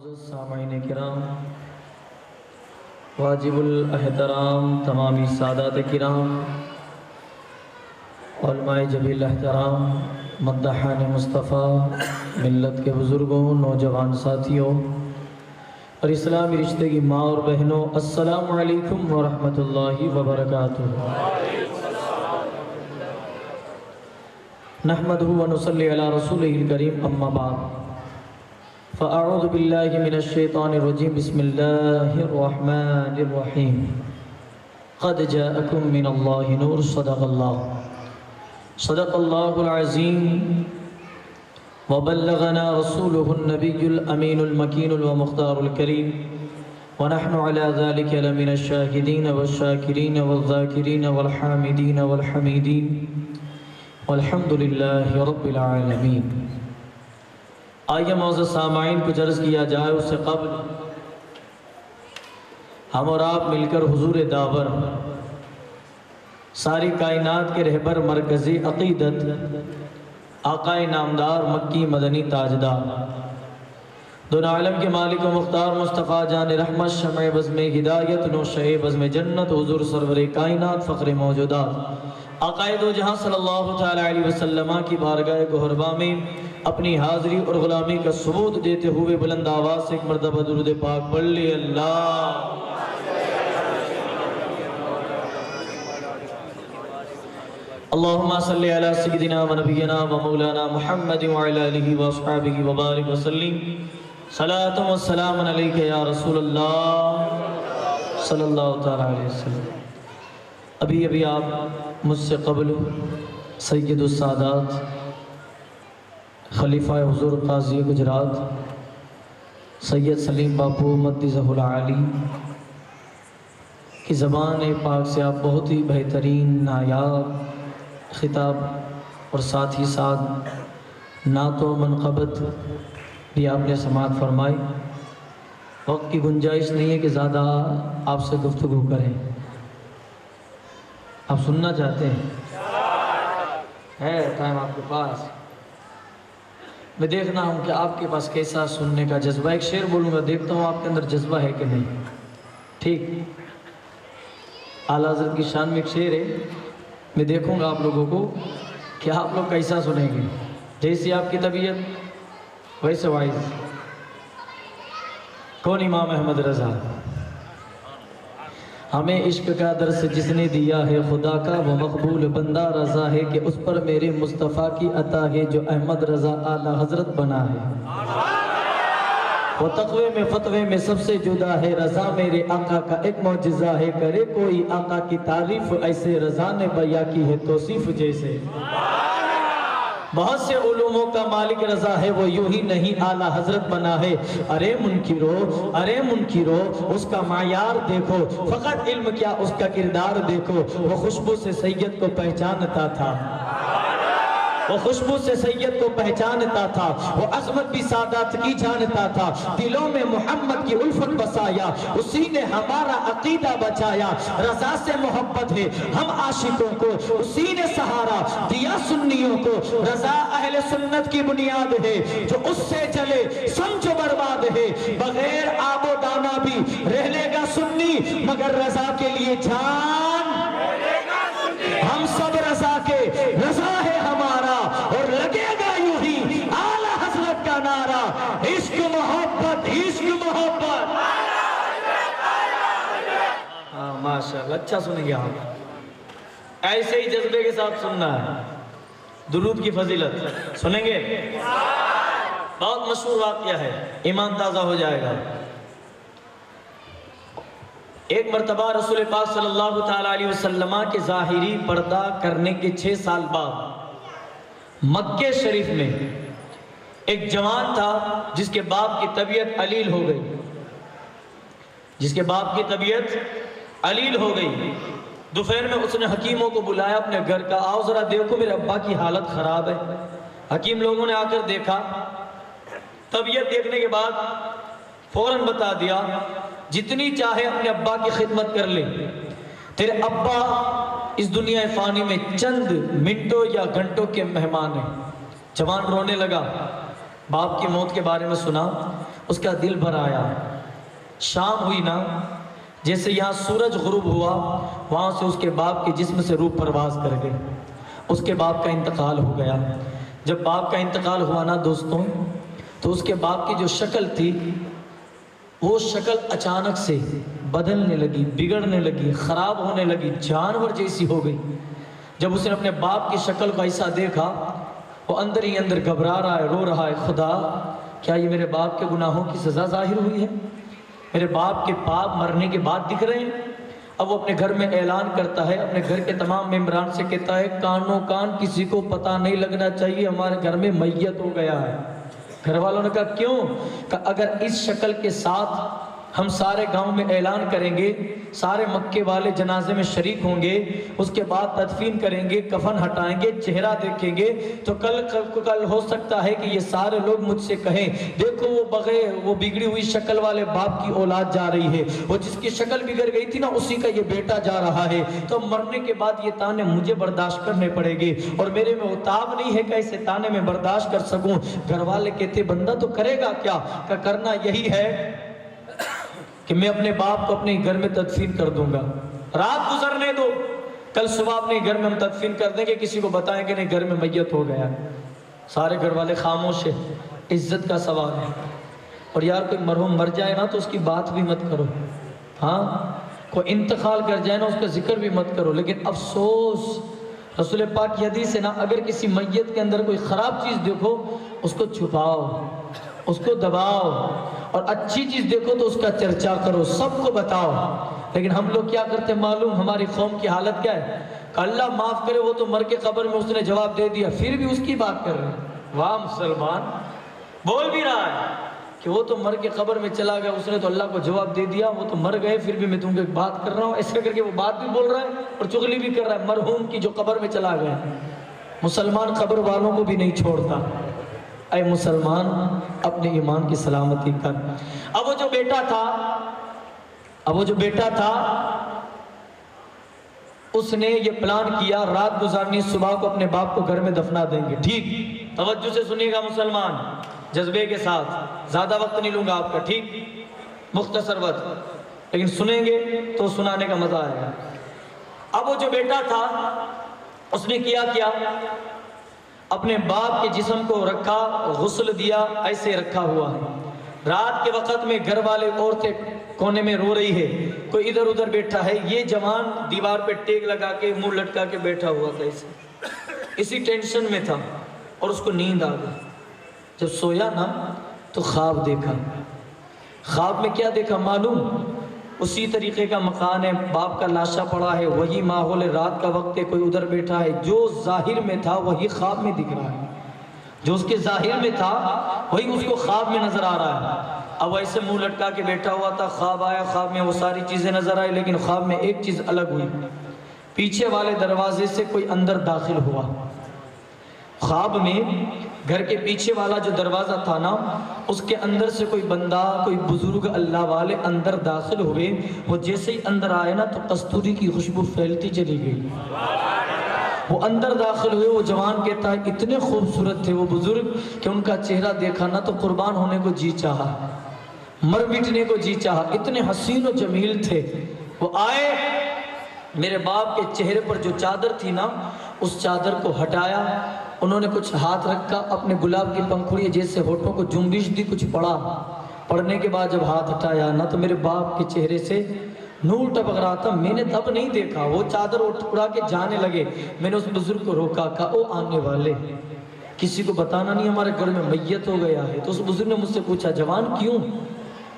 معزز سامعین کرام، واجب الاحترام تمامی سادات کرام، علماء جلیل احترام، مدحان مصطفیٰ، ملت کے بزرگوں، نوجوان ساتھیوں اور اسلامی رشتے کی ماں اور بہنوں، السلام علیکم ورحمۃ اللہ وبرکاتہ۔ نحمدہ ونصلی علی رسولہ الکریم، اما بعد فاعوذ باللہ من الشیطان الرجیم، بسم اللہ الرحمن الرحیم۔ قد جاءکم من اللہ نور، صدق اللہ العظیم، وبلغنا رسولہ النبی الامین المکین والمختار الکریم، ونحن على ذلك لمن الشاہدین والشاکرین والذاکرین والحامدین والحمیدین، والحمد للہ رب العالمین۔ آئیے معزز سامعین، کچھ عرض کیا جائے اس سے قبل ہم اور آپ مل کر حضور داور، ساری کائنات کے رہبر مرکزی عقیدت، آقا نامدار مکی مدنی تاجدار، دون عالم کے مالک و مختار مصطفیٰ جان رحمت، شمع بزم ہدایت، نوشہ بزم جنت، حضور سرور کائنات، فخر موجودات، آقا دو جہاں صلی اللہ تعالیٰ علیہ وسلم کی بارگاہ گہرباں میں اپنی حاضری اور غلامی کا ثبوت دیتے ہوئے بلند آواز سے ایک مرتبہ درود پاک پڑھ لے۔ اللہ اللہم صلی علی سیدنا و نبینا و مولانا محمد وعلی آلہ و اصحابہ وبارک وسلم۔ صلاۃ و سلام علیک یا رسول اللہ صلی اللہ تعالیٰ علیہ وسلم۔ ابھی آپ مجھ سے قبل سید السادات خلیفہ حضور قاضی گجرات سید سلیم باپو مدثہ العالی کی زبان پاک سے آپ بہت ہی بہترین نایاب خطاب اور ساتھ ہی ساتھ نعت و منقبت بھی آپ نے سماعت فرمائی۔ وقت کی گنجائش نہیں ہے کہ زیادہ آپ سے گفتگو کریں، آپ سننا چاہتے ہیں، ہے ٹائم آپ کے پاس؟ میں دیکھنا ہوں کہ آپ کے پاس کیسا سننے کا جذبہ۔ ایک شعر بولوں گا، دیکھتا ہوں آپ کے اندر جذبہ ہے کہ نہیں۔ ٹھیک، اعلیٰ حضرت کی شان میں ایک شعر ہے، میں دیکھوں گا آپ لوگوں کو کہ آپ لوگ کیسا سنیں گے، جیسی آپ کی طبیعت ویسے وائز۔ کون؟ امام احمد رضا۔ ہمیں عشق کا درس جس نے دیا ہے خدا کا، وہ مقبول بندہ رضا ہے، کہ اس پر میرے مصطفیٰ کی عطا ہے، جو احمد رضا اعلیٰ حضرت بنا ہے۔ وہ تقوی میں فتوے میں سب سے جدا ہے، رضا میرے آقا کا ایک معجزہ ہے، کرے کوئی آقا کی تعریف ایسے، رضا نے بیاں کی ہے توصیف جیسے۔ بہت سے علوموں کا مالک رضا ہے، وہ یوں ہی نہیں اعلیٰ حضرت بنا ہے۔ ارے منکرو اس کا معیار دیکھو، فقط علم کیا اس کا کردار دیکھو۔ وہ خوشبو سے سید کو پہچانتا تھا، وہ خوشبو سے سید کو پہچانتا تھا، وہ عظمت بھی سادات کی جانتا تھا، دلوں میں محمد کی الفت بسایا، اسی نے ہمارا عقیدہ بچایا۔ رضا سے محبت ہے ہم عاشقوں کو، اسی نے سہارا دیا سنیوں کو۔ رضا اہل سنت کی بنیاد ہے، جو اس سے چلے سمجھو برباد ہے۔ بغیر آب و دانا بھی رہ لے گا سنی، مگر رضا کے لیے جان ہم سب رضا کے، رضا ہے ہمارا، اور لگے گا یوں ہی اعلیٰ حضرت کا نعرہ، عشق محبت عشق محبت۔ ہاں ماشاءاللہ، اچھا سنیں گے آپ، ایسے ہی جذبے کے ساتھ سننا ہے۔ درود کی فضیلت سنیں گے، بہت مشہور واقعہ ہے، ایمان تازہ ہو جائے گا۔ ایک مرتبہ رسول پاک صلی اللہ تعالیٰ علیہ وسلم کے ظاہری پردہ کرنے کے 6 سال بعد مکہ شریف میں ایک جوان تھا جس کے باپ کی طبیعت علیل ہو گئی، دوپہر میں اس نے حکیموں کو بلایا اپنے گھر کا، آؤ ذرا دیکھو میرے ابا کی حالت خراب ہے۔ حکیم لوگوں نے آ کر دیکھا، طبیعت دیکھنے کے بعد فوراً بتا دیا جتنی چاہے اپنے ابا کی خدمت کر لے، تیرے ابا اس دنیا فانی میں چند منٹوں یا گھنٹوں کے مہمان ہیں۔ جوان رونے لگا، باپ کی موت کے بارے میں سنا، اس کا دل بھر آیا۔ شام ہوئی نا، جیسے یہاں سورج غروب ہوا، وہاں سے اس کے باپ کے جسم سے روح پرواز کر گئے۔ اس کے باپ کا انتقال ہو گیا۔ جب باپ کا انتقال ہوا نا دوستوں، تو اس کے باپ کی جو شکل تھی، وہ شکل اچانک سے بدلنے لگی، بگڑنے لگی، خراب ہونے لگی، جانور جیسی ہو گئی۔ جب اس نے اپنے باپ کی شکل کو ایسا دیکھا، وہ اندر ہی اندر گھبرا رہا ہے، رو رہا ہے، خدا کیا یہ میرے باپ کے گناہوں کی سزا ظاہر ہوئی ہے؟ میرے باپ کے پاپ مرنے کے بعد دکھ رہے ہیں۔ اب وہ اپنے گھر میں اعلان کرتا ہے، اپنے گھر کے تمام ممبران سے کہتا ہے، کانوں کان کسی کو پتہ نہیں لگنا چاہیے ہمارے گھر میں میت ہو گیا ہے۔ گھر والوں نے کہا کیوں؟ کہ اگر اس شکل کے ساتھ ہم سارے گاؤں میں اعلان کریں گے، سارے مکے والے جنازے میں شریک ہوں گے، اس کے بعد تدفین کریں گے، کفن ہٹائیں گے، چہرہ دیکھیں گے، تو کل ہو سکتا ہے کہ یہ سارے لوگ مجھ سے کہیں دیکھو وہ بگڑی ہوئی شکل والے باپ کی اولاد جا رہی ہے، وہ جس کی شکل بگڑ گئی تھی نا اسی کا یہ بیٹا جا رہا ہے۔ تو مرنے کے بعد یہ تانے مجھے برداشت کرنے پڑے گے، اور میرے میں اتاب نہیں ہے کہ ایسے تانے میں برداشت کر سکوں۔ گھر والے کہتے بندہ تو کرے گا کیا؟ کہ کرنا یہی ہے کہ میں اپنے باپ کو اپنے گھر میں تدفین کر دوں گا، رات گزرنے دو، کل صبح اپنے گھر میں ہم تدفین کر دیں گے، کسی کو بتائیں کہ نہیں گھر میں میت ہو گیا۔ سارے گھر والے خاموش ہیں، عزت کا سوال ہے۔ اور یار کوئی مرحوم مر جائے نا تو اس کی بات بھی مت کرو، ہاں کوئی انتقال کر جائے نا اس کا ذکر بھی مت کرو، لیکن افسوس رسول پاک کی حدیث ہے نا، اگر کسی میت کے اندر کوئی خراب چیز دیکھو اس کو چھپاؤ، اس کو دباؤ، اور اچھی چیز دیکھو تو اس کا چرچا کرو، سب کو بتاؤ۔ لیکن ہم لوگ کیا کرتے ہیں معلوم؟ ہماری قوم کی حالت کیا ہے کہ اللہ معاف کرے وہ تو مر کے قبر میں اس نے جواب دے دیا، پھر بھی اس کی بات کر رہے ہیں۔ واہ مسلمان، بول بھی رہا ہے کہ وہ تو مر کے قبر میں چلا گیا، اس نے تو اللہ کو جواب دے دیا، وہ تو مر گئے، پھر بھی میں تم کو ایک بات کر رہا ہوں، ایسے کر کے وہ بات بھی بول رہا ہے اور چغلی بھی کر رہا ہے مرحوم کی جو قبر میں چلا گیا۔ مسلمان قبر والوں کو بھی نہیں چھوڑتا۔ اے مسلمان اپنے ایمان کی سلامتی کر۔ اب وہ جو بیٹا تھا اس نے یہ پلان کیا، رات گزارنی، صبح کو اپنے باپ کو گھر میں دفنا دیں گے۔ ٹھیک، توجہ سے سنیے گا مسلمان، جذبے کے ساتھ، زیادہ وقت نہیں لوں گا آپ کا، ٹھیک، مختصر وقت، لیکن سنیں گے تو سنانے کا مزہ آئے گا۔ اب وہ جو بیٹا تھا اس نے کیا اپنے باپ کے جسم کو رکھا، غسل دیا، ایسے رکھا ہوا ہے۔ رات کے وقت میں گھر والے عورتیں کونے میں رو رہی ہے، کوئی ادھر ادھر بیٹھا ہے، یہ جوان دیوار پہ ٹیک لگا کے منہ لٹکا کے بیٹھا ہوا تھا، اسی ٹینشن میں تھا، اور اس کو نیند آ گئی۔ جب سویا نا تو خواب دیکھا۔ خواب میں کیا دیکھا معلوم؟ اسی طریقے کا مکان ہے، باپ کا لاشا پڑا ہے، وہی ماحول ہے، رات کا وقت ہے، کوئی ادھر بیٹھا ہے، جو ظاہر میں تھا وہی خواب میں دکھ رہا ہے، جو اس کے ظاہر میں تھا وہی اس کو خواب میں نظر آ رہا ہے۔ اب ایسے منہ لٹکا کے بیٹھا ہوا تھا، خواب آیا، خواب میں وہ ساری چیزیں نظر آئی، لیکن خواب میں ایک چیز الگ ہوئی، پیچھے والے دروازے سے کوئی اندر داخل ہوا۔ خواب میں گھر کے پیچھے والا جو دروازہ تھا نا، اس کے اندر سے کوئی بندہ، کوئی بزرگ اللہ والے اندر داخل ہوئے۔ وہ جیسے ہی اندر آئے نا تو کستوری کی خوشبو پھیلتی چلی گئی۔ وہ اندر داخل ہوئے، وہ جوان کہتا ہے اتنے خوبصورت تھے وہ بزرگ کہ ان کا چہرہ دیکھا نا تو قربان ہونے کو جی چاہا، مر مٹنے کو جی چاہا، اتنے حسین و جمیل تھے۔ وہ آئے، میرے باپ کے چہرے پر جو چادر تھی نا اس چادر کو ہٹایا، انہوں نے کچھ ہاتھ رکھا، اپنے گلاب کی پنکھڑی جیسے ہونٹوں کو جنبش دی، کچھ پڑھا۔ پڑھنے کے بعد جب ہاتھ ہٹایا نا تو میرے باپ کے چہرے سے نور ٹپک رہا تھا۔ میں نے تب نہیں دیکھا، وہ چادر اڑا کے جانے لگے، میں نے اس بزرگ کو روکا، کہا او آنے والے، کسی کو بتانا نہیں ہمارے گھر میں میت ہو گیا ہے۔ تو اس بزرگ نے مجھ سے پوچھا جوان کیوں؟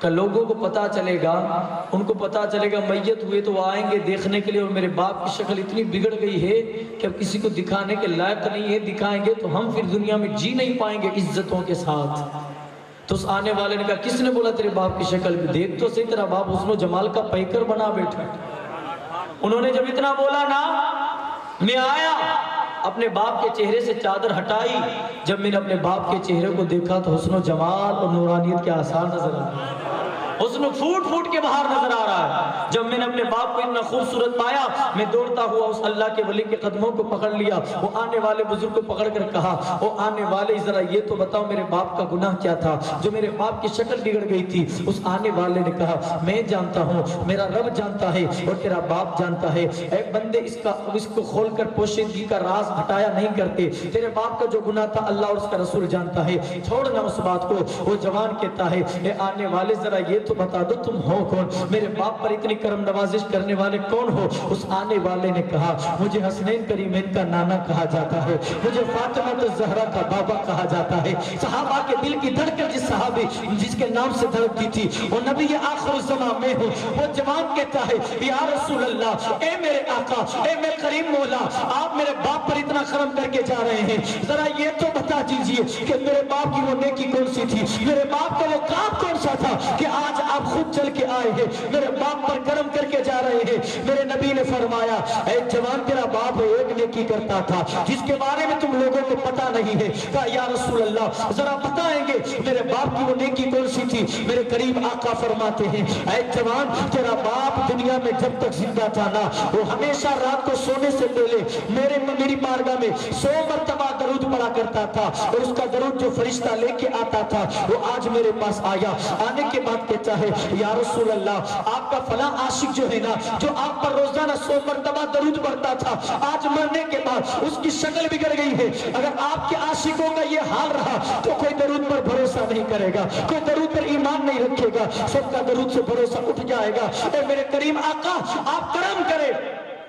کہ لوگوں کو پتا چلے گا، ان کو پتا چلے گا میت ہوئے تو وہ آئیں گے دیکھنے کے لیے، اور میرے باپ کی شکل اتنی بگڑ گئی ہے کہ اب کسی کو دکھانے کے لائق نہیں ہے، دکھائیں گے تو ہم پھر دنیا میں جی نہیں پائیں گے عزتوں کے ساتھ۔ تو اس آنے والے نے کہا کس نے بولا تیرے باپ کی شکل بھی دیکھ تو صحیح، تیرا باپ حسن و جمال کا پیکر بنا بیٹھا۔ انہوں نے جب اتنا بولا نا، میں آیا، اپنے باپ کے چہرے سے چادر ہٹائی، جب میں نے اپنے باپ کے چہرے کو دیکھا تو حسن و جمال اور نورانیت کے آثار نظر آئے۔ حسن پھوٹ پھوٹ کے باہر نظر آ رہا ہے۔ جب میں نے اپنے باپ کو اتنا خوبصورت پایا، میں دوڑتا ہوا اس اللہ کے ولی کے قدموں کو پکڑ لیا۔ وہ آنے والے بزرگ کو پکڑ کر کہا، وہ آنے والے ذرا یہ تو بتاؤ میرے باپ کا گناہ کیا تھا جو میرے باپ کی شکل بگڑ گئی تھی؟ اس آنے والے نے کہا، میں جانتا ہوں، میرا رب جانتا ہے اور تیرا باپ جانتا ہے۔ اے بندے، اس کو کھول کر پوشیدگی کا راز ہٹایا نہیں کرتے۔ تیرے باپ کا جو گناہ تھا اللہ اور اس کا رسول جانتا ہے، چھوڑنا اس بات کو۔ وہ جوان کہتا ہے، اے آنے والے ذرا یہ تو بتا دو تم ہو کون؟ میرے باپ پر اتنی کرم نوازش کرنے والے کون ہو؟ اس آنے والے نے کہا، مجھے حسنین کریمین کا نانا کہا جاتا ہے، مجھے فاطمہ الزہرا کا بابا کہا جاتا ہے۔ صحابہ کے دل کی دھڑکن جس صحابی جس کے نام سے دھڑکتی تھی وہ نبی آخر الزمان میں ہوں۔ وہ جوان کہتا ہے، یا رسول اللہ، اے میرے آقا، اے میرے کریم مولا، آپ میرے باپ پر اتنا کرم کر کے جا رہے ہیں، ذرا یہ تو بتا دیجئے کہ میرے باپ کی وہ نیکی کون سی تھی، میرے باپ کا وہ کام کون سا تھا کہ آج آپ خود چل کے آئے ہیں، میرے باپ پر کرم کر کے جا رہے ہیں۔ میرے نبی نے فرمایا، اے جوان، تیرا باپ ایک نیکی کرتا تھا جس کے بارے میں تم لوگوں کو پتہ نہیں ہے۔ کہا، یا رسول اللہ، ذرا بتائیں گے میرے باپ کی وہ نیکی کون سی تھی؟ میرے قریب آقا فرماتے ہیں، اے جوان، تیرا باپ دنیا میں جب تک زندہ تھا نا، وہ ہمیشہ رات کو سونے سے پہلے میری بارگاہ میں 100 مرتبہ درود پڑھا کرتا تھا، اور اس کا درود جو فرشتہ لے کے آتا تھا وہ آج میرے پاس آیا۔ آنے کے بعد کہتا ہے، یا رسول اللہ، آپ کا فلاں عاشق جو ہے نا، جو آپ پر روزانہ 100 مرتبہ درود پڑھتا تھا، آج مرنے کے بعد اس کی شکل بگڑ گئی ہے۔ اگر آپ کے عاشقوں کا یہ حال رہا تو کوئی درود پر بھروسہ نہیں کرے گا، کوئی درود پر ایمان نہیں رکھے گا، سب کا درود سے بھروسہ اٹھ جائے گا۔ اے میرے کریم آقا، آپ کرم کریں۔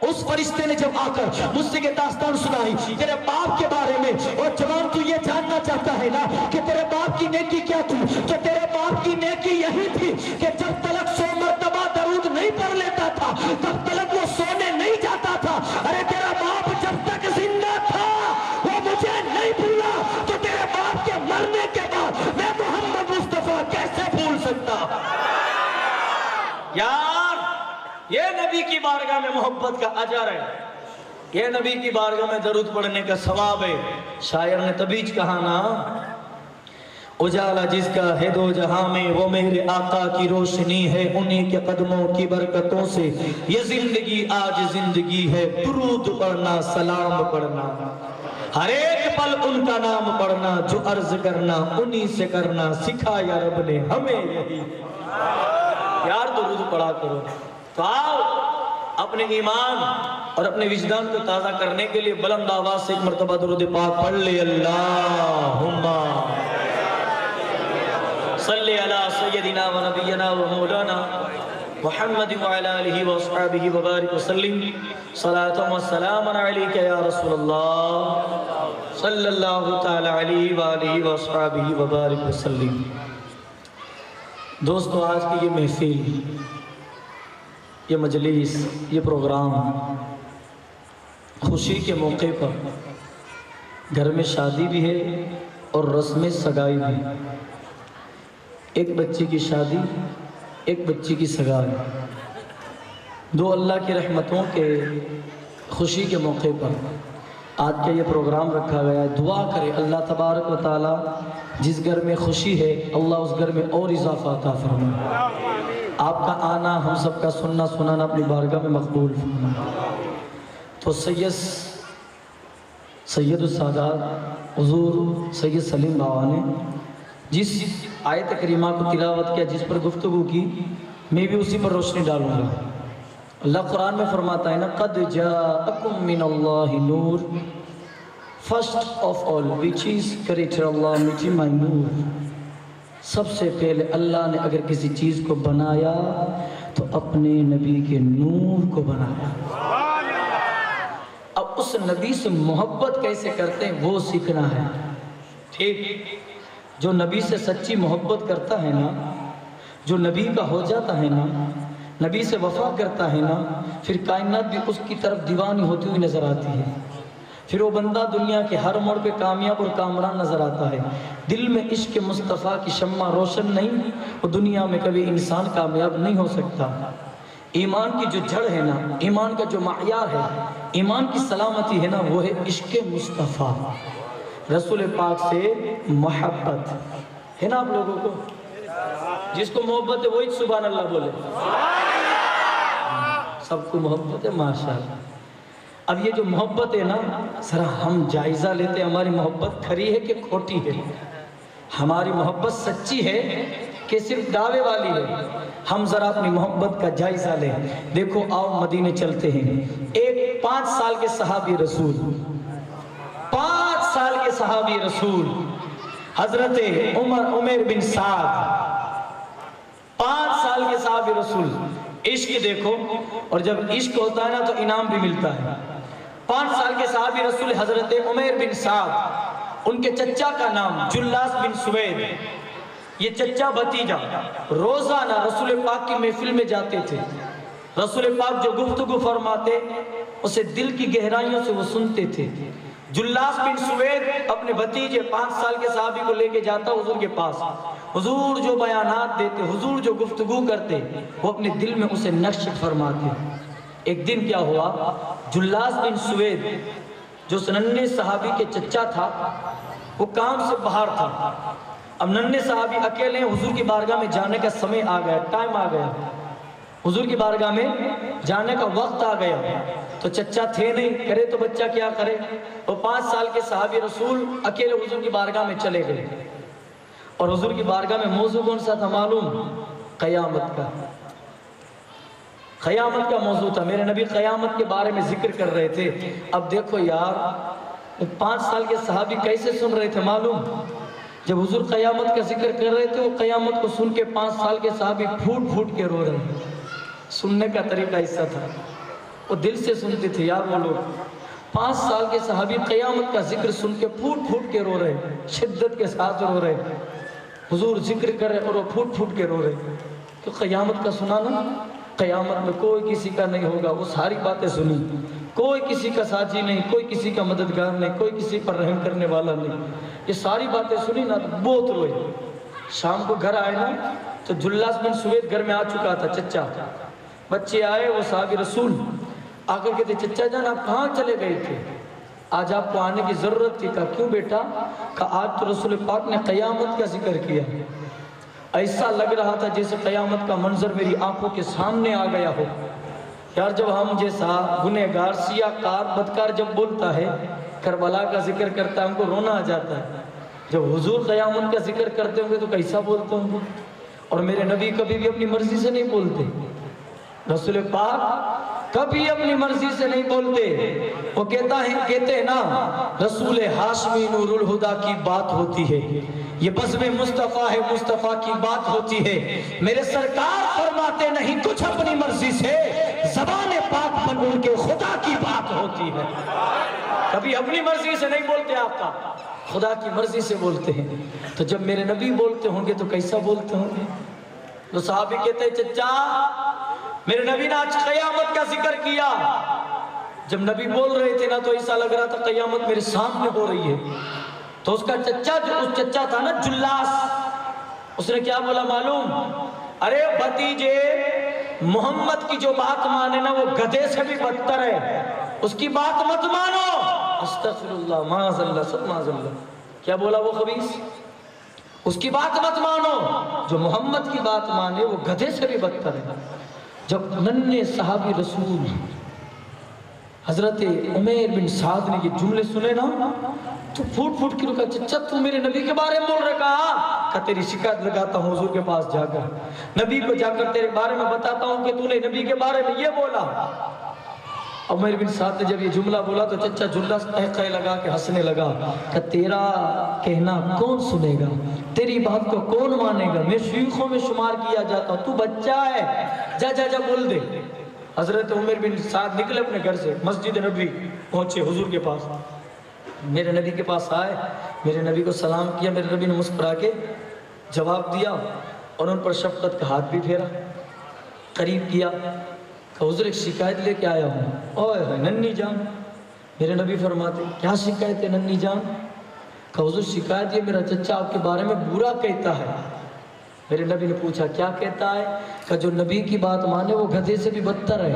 اس فرشتے نے جب آ کر مجھ سے یہ داستان سنائی تیرے باپ کے بارے میں، اور جوان تو یہ جاننا چاہتا ہے نا کہ تیرے باپ کی نیکی کیا تھی، تو تیرے باپ کی نیکی یہی تھی کہ جب تلک 100 مرتبہ درود نہیں پڑھ لیتا تھا تب تلک وہ سونے نہیں جاتا تھا۔ ارے تیرا باپ جب تک زندہ تھا وہ مجھے نہیں بھولا، تو تیرے باپ کے مرنے کے بعد میں محمد مصطفیٰ کیسے بھول سکتا؟ یار، یہ نبی کی بارگاہ میں محبت کا اجر ہے، یہ نبی کی بارگاہ میں درود پڑھنے کا ثواب ہے۔ شاعر نے تبیج کہا نا، اجالا جس کا ہے دو جہاں میں وہ میرے آقا کی روشنی ہے، انہی کے قدموں کی برکتوں سے یہ زندگی آج زندگی ہے۔ درود پڑھنا، سلام پڑھنا، ہر ایک پل ان کا نام پڑھنا، جو عرض کرنا انہی سے کرنا، سکھایا رب نے ہمیں یہی۔ یار درود پڑھا کرو۔ تو آؤ اپنے ایمان اور اپنے وجدان کو تازہ کرنے کے لیے بلند آواز سے ایک مرتبہ درود پاک پڑھ لے۔ اللہم صلی علی سیدنا و نبینا و مولانا محمد وعلی آلہ و اصحابہ وبارک وسلم، صلاة و سلام علیکہ یا رسول اللہ صلی اللہ تعالی علیہ وآلہ و اصحابہ وبارک وسلم۔ دوستو، آج کی یہ محفل، یہ مجلس، یہ پروگرام خوشی کے موقع پر گھر میں شادی بھی ہے اور رسم سگائی بھی، ایک بچی کی شادی، ایک بچی کی سگائی، دو اللہ کی رحمتوں کے خوشی کے موقع پر آج کا یہ پروگرام رکھا گیا ہے۔ دعا کرے اللہ تبارک و تعالی جس گھر میں خوشی ہے اللہ اس گھر میں اور اضافہ عطا فرمائے۔ آپ کا آنا، ہم سب کا سننا سنانا اپنی بارگاہ میں مقبول فرمائے۔ تو سید السادات حضور سید سلیم بابا نے جس آیت کریمہ کو تلاوت کیا، جس پر گفتگو کی، میں بھی اسی پر روشنی ڈالوں گا۔ اللہ قرآن میں فرماتا ہے نا، قد جاءکم من اللہ نور، first of all which is creator اللہ میٹھی my نور۔ سب سے پہلے اللہ نے اگر کسی چیز کو بنایا تو اپنے نبی کے نور کو بنایا۔ اب اس نبی سے محبت کیسے کرتے ہیں وہ سیکھنا ہے۔ ٹھیک، جو نبی سے سچی محبت کرتا ہے نا، جو نبی کا ہو جاتا ہے نا، نبی سے وفا کرتا ہے نا، پھر کائنات بھی اس کی طرف دیوانی ہوتی ہوئی نظر آتی ہے۔ پھر وہ بندہ دنیا کے ہر موڑ پہ کامیاب اور کامران نظر آتا ہے۔ دل میں عشق مصطفیٰ کی شمع روشن نہیں، وہ دنیا میں کبھی انسان کامیاب نہیں ہو سکتا۔ ایمان کی جو جڑ ہے نا، ایمان کا جو معیار ہے، ایمان کی سلامتی ہے نا، وہ ہے عشق مصطفیٰ، رسول پاک سے محبت ہے نا آپ لوگوں کو۔ جس کو محبت ہے وہی سبحان اللہ بولے. سب کو محبت ہے ماشاءاللہ. اب یہ جو محبت ہے نا ذرا ہم جائزہ لیتے ہیں ہماری محبت کھری ہے کہ کھوٹی ہے. ہماری محبت سچی ہے کہ صرف دعوے والی ہے. ہم ذرا اپنی محبت کا جائزہ لیں. دیکھو آؤ مدینے چلتے ہیں. ایک 5 سال کے صحابی رسول 5 سال کے صحابی رسول حضرت عمر بن سعد 5 سال کے صحابی رسول. عشق دیکھو اور جب عشق ہوتا ہے نا تو انعام بھی ملتا ہے. 5 سال کے صحابی رسول حضرت عمر بن سعد, ان کے چچا کا نام جلاس بن سوید. یہ چچا بھتیجا روزانہ رسول پاک کی محفل میں جاتے تھے. رسول پاک جو گفتگو فرماتے اسے دل کی گہرائیوں سے وہ سنتے تھے. جلاس بن سوید اپنے بھتیجے 5 سال کے صحابی کو لے کے جاتا حضور کے پاس. حضور جو بیانات دیتے, حضور جو گفتگو کرتے, وہ اپنے دل میں اسے نقش فرماتے. ایک دن کیا ہوا, جلاس بن سوید جو ننھے صحابی کے چچا تھا وہ کام سے باہر تھا. اب ننھے صحابی اکیلے حضور کی بارگاہ میں جانے کا سمے آ گیا, ٹائم آ گیا, حضور کی بارگاہ میں جانے کا وقت آ گیا. تو چچا تھے نہیں, کرے تو بچہ کیا کرے. وہ 5 سال کے صحابی رسول اکیلے حضور کی بارگاہ میں چلے گئے. اور حضور کی بارگاہ میں موضوع کون سا تھا معلوم؟ قیامت کا. قیامت کا موضوع تھا. میرے نبی قیامت کے بارے میں ذکر کر رہے تھے. اب دیکھو یار 5 سال کے صحابی کیسے سن رہے تھے معلوم؟ جب حضور قیامت کا ذکر کر رہے تھے وہ قیامت کو سن کے 5 سال کے صحابی پھوٹ پھوٹ کے رو رہے ہیں. سننے کا طریقہ ایسا تھا, وہ دل سے سنتے تھے یار. وہ لوگ 5 سال کے صحابی قیامت کا ذکر سن کے پھوٹ پھوٹ کے رو رہے ہیں, شدت کے ساتھ رو رہے ہیں. حضور ذکر کر رہے اور وہ پھوٹ پھوٹ کے رو رہے ہیں. تو قیامت کا سنا نا, قیامت میں کوئی کسی کا نہیں ہوگا. وہ ساری باتیں سنی, کوئی کسی کا ساتھی نہیں, کوئی کسی کا مددگار نہیں, کوئی کسی پر رحم کرنے والا نہیں. یہ ساری باتیں سنی نا تو بہت روئے. شام کو گھر آئے نا تو جلاس بن سوید گھر میں آ چکا تھا, چچا. بچے آئے, وہ صحابی رسول آ کر کہتے چچا جان آپ کہاں چلے گئے تھے, آج آپ کو آنے کی ضرورت تھی. کہا کیوں بیٹا؟ کہا آج تو رسول پاک نے قیامت کا ذکر کیا. ایسا لگ رہا تھا جیسے قیامت کا منظر میری آنکھوں کے سامنے آ گیا ہو. یار جب ہم جیسا گنہگار, سیاہ کار, بدکار جب بولتا ہے, کربلا کا ذکر کرتا ہے, ہم کو رونا آ جاتا ہے. جب حضور قیامت کا ذکر کرتے ہوں گے تو کیسا بولتے ہوں گے. اور میرے نبی کبھی بھی اپنی مرضی سے نہیں بولتے. رسول پاک کبھی اپنی مرضی سے نہیں بولتے. وہ کہتے ہیں نا رسول ہاشمی نور الہدا کی بات ہوتی ہے, یہ بزم مصطفیٰ ہے, مصطفیٰ کی بات ہوتی ہے. میرے سرکار فرماتے نہیں کچھ اپنی مرضی سے, زبان پاک پر ان کے خدا کی بات ہوتی ہے. کبھی اپنی مرضی سے نہیں بولتے, آپ کا خدا کی مرضی سے بولتے ہیں. تو جب میرے نبی بولتے ہوں گے تو کیسا بولتے ہوں گے؟ تو صحابی کہتے ہیں چچا میرے نبی نے آج قیامت کا ذکر کیا. جب نبی بول رہے تھے نا تو ایسا لگ رہا تھا قیامت میرے سامنے ہو رہی ہے. تو اس کا چچا, جو اس چچا تھا نا جلاس, اس نے کیا بولا معلوم؟ ارے بھتیجے محمد کی جو بات مانے نا وہ گدھے سے بھی بدتر ہے, اس کی بات مت مانو. استغفر اللہ, معاذ اللہ, سب معاذ اللہ. کیا بولا وہ خبیث؟ اس کی بات مت مانو, جو محمد کی بات مانے وہ گدھے سے بھی بدتر ہے. جب ننھے صحابی رسول حضرت عمر بن سعد نے یہ جملے سنے نا تو پھوٹ پھوٹ کے رکا. چچا تو میرے نبی کے بارے میں بول رہے. کہا تیری شکایت لگاتا ہوں حضور کے پاس جا کر, نبی کو جا کر تیرے بارے میں بتاتا ہوں کہ تو نے نبی کے بارے میں یہ بولا. عمر بن سعد نے جب یہ جملہ بولا تو چچا جھلا قہقہ لگا کے ہنسنے لگا کہ تیرا کہنا کون سنے گا, تیری بات کو کون مانے گا, میں شیخوں میں شمار کیا جاتا ہوں, تو بچہ ہے, جا جا جا بول دے. حضرت عمر بن سعد نکلے اپنے گھر سے, مسجد نبی پہنچے حضور کے پاس. میرے نبی کے پاس آئے, میرے نبی کو سلام کیا. میرے نبی نے مسکرا کے جواب دیا اور ان پر شفقت کا ہاتھ بھی پھیرا, قریب کیا. کہ حضور ایک شکایت لے کے آیا ہوں. اوہ ننھی جان. میرے نبی فرماتے کیا شکایت ہے ننھی جان؟ کہ حضور شکایت یہ میرا چچا آپ کے بارے میں برا کہتا ہے. میرے نبی نے پوچھا کیا کہتا ہے؟ کہ جو نبی کی بات مانے وہ گدھے سے بھی بدتر ہے.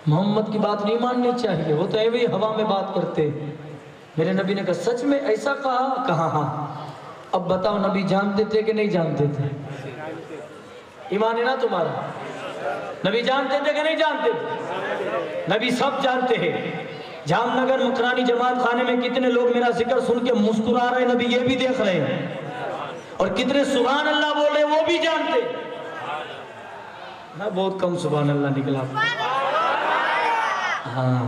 محمد کی بات نہیں ماننی چاہیے, وہ تو ایویں ہوا میں بات کرتے. میرے نبی نے کہا سچ میں ایسا کہا؟ کہا ہاں. اب بتاؤ نبی جانتے تھے کہ نہیں جانتے تھے؟ ایمان ہے نا تمہارا؟ نبی جانتے تھے کہ نہیں جانتے تھے؟ نبی سب جانتے ہیں۔ جام نگر مکرانی جماعت خانے میں کتنے لوگ میرا ذکر سن کے مسکرا رہے ہیں، نبی یہ بھی دیکھ رہے ہیں، اور کتنے سبحان اللہ بول رہے ہیں وہ بھی جانتے ہیں۔ ہاں بہت کم سبحان اللہ نکلا۔ ہاں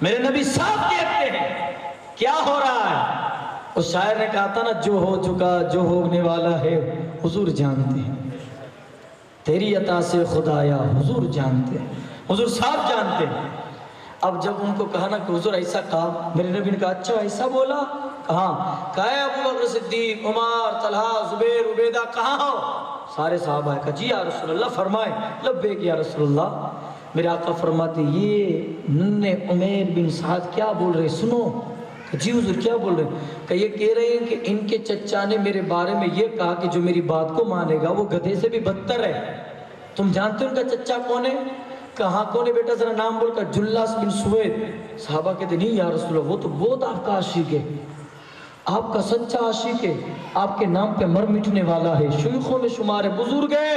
میرے نبی صاحب دیکھتے ہیں کیا ہو رہا ہے۔ اس شاعر نے کہا تھا نا، جو ہو چکا جو ہونے والا ہے حضور جانتے ہیں، تیری عطا سے خدایا حضور جانتے ہیں، حضور صاحب جانتے ہیں۔ اب جب ان کو کہا نا کہ حضور ایسا کہا، میرے نبی نے کہا اچھا ایسا بولا؟ کہاں؟ کہا ہے ابو بکر صدیق، عمر، طلحہ، زبیر، عبیدہ کہاں ہو؟ سارے صحابہ کہا جی یا رسول اللہ فرمائے۔ لبیک یا رسول اللہ۔ میرے آقا فرماتے یہ ننھے عمیر بن سعد کیا بول رہے سنو۔ جی حضور کیا بول رہے ہیں؟ کہ یہ کہہ رہے ہیں کہ ان کے چچا نے میرے بارے میں یہ کہا کہ جو میری بات کو مانے گا وہ گدھے سے بھی بدتر ہے۔ تم جانتے ہو ان کا چچا کون ہے؟ کہاں کون ہے بیٹا ذرا نام بول کر؟ جلاس بن سوید۔ صحابہ کہتے نہیں یا رسول اللہ وہ تو بہت آپ کا عاشق ہے، آپ کا سچا عاشق ہے، آپ کے نام پہ مر مٹنے والا ہے، شیوخوں میں شمار ہے، بزرگ ہے۔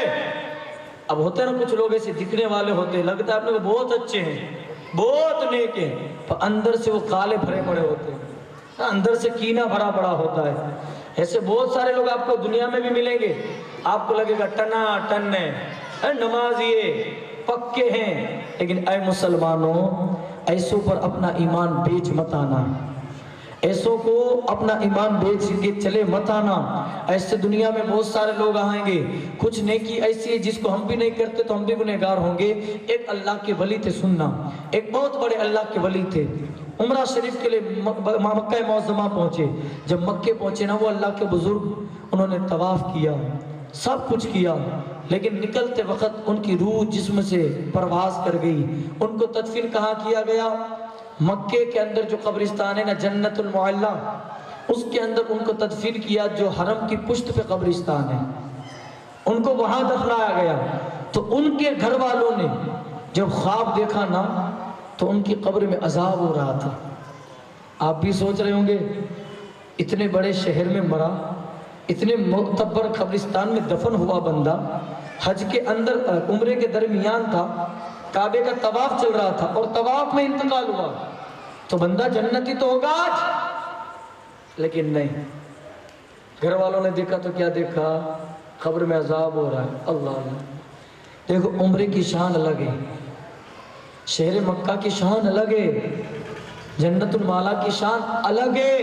اب ہوتے ہیں نا کچھ لوگ ایسے دکھنے والے ہوتے ہیں، لگتا ہے آپ لوگ بہت اچھے ہیں، بہت نیک ہیں، پر اندر سے وہ کالے بھرے پڑے ہوتے ہیں، اندر سے کینہ بھرا پڑا ہوتا ہے۔ ایسے بہت سارے لوگ آپ کو دنیا میں بھی ملیں گے، آپ کو لگے گا ٹنا ٹن ہے، نمازی پکے ہیں، لیکن اے مسلمانوں ایسوں پر اپنا ایمان بیچ مت آنا، ایسوں کو اپنا ایمان بیچ کے چلے مت آنا۔ ایسے دنیا میں بہت سارے لوگ آئیں گے، کچھ نیکی ایسی ہے جس کو ہم بھی نہیں کرتے تو ہم بھی گنہگار ہوں گے۔ ایک اللہ کے ولی تھے، سننا، ایک بہت بڑے اللہ کے ولی تھے، عمرہ شریف کے لیے مکہ معظمہ پہنچے۔ جب مکہ پہنچے نا وہ اللہ کے بزرگ، انہوں نے طواف کیا، سب کچھ کیا، لیکن نکلتے وقت ان کی روح جسم سے پرواز کر گئی۔ ان کو تدفین کہاں کیا گیا؟ مکے کے اندر جو قبرستان ہے نا جنت المعلا، اس کے اندر ان کو تدفین کیا، جو حرم کی پشت پہ قبرستان ہے، ان کو وہاں دفنایا گیا۔ تو ان کے گھر والوں نے جب خواب دیکھا نا تو ان کی قبر میں عذاب ہو رہا تھا۔ آپ بھی سوچ رہے ہوں گے اتنے بڑے شہر میں مرا، اتنے معتبر قبرستان میں دفن ہوا بندہ، حج کے اندر عمرے کے درمیان تھا، کعبے کا طواف چل رہا تھا اور طواف میں انتقال ہوا، تو بندہ جنتی تو ہوگا آج، لیکن نہیں۔ گھر والوں نے دیکھا تو کیا دیکھا؟ قبر میں عذاب ہو رہا ہے۔ اللہ اللہ، دیکھو عمرے کی شان الگ ہے، شہر مکہ کی شان الگ ہے، جنت المعلا کی شان الگ ہے،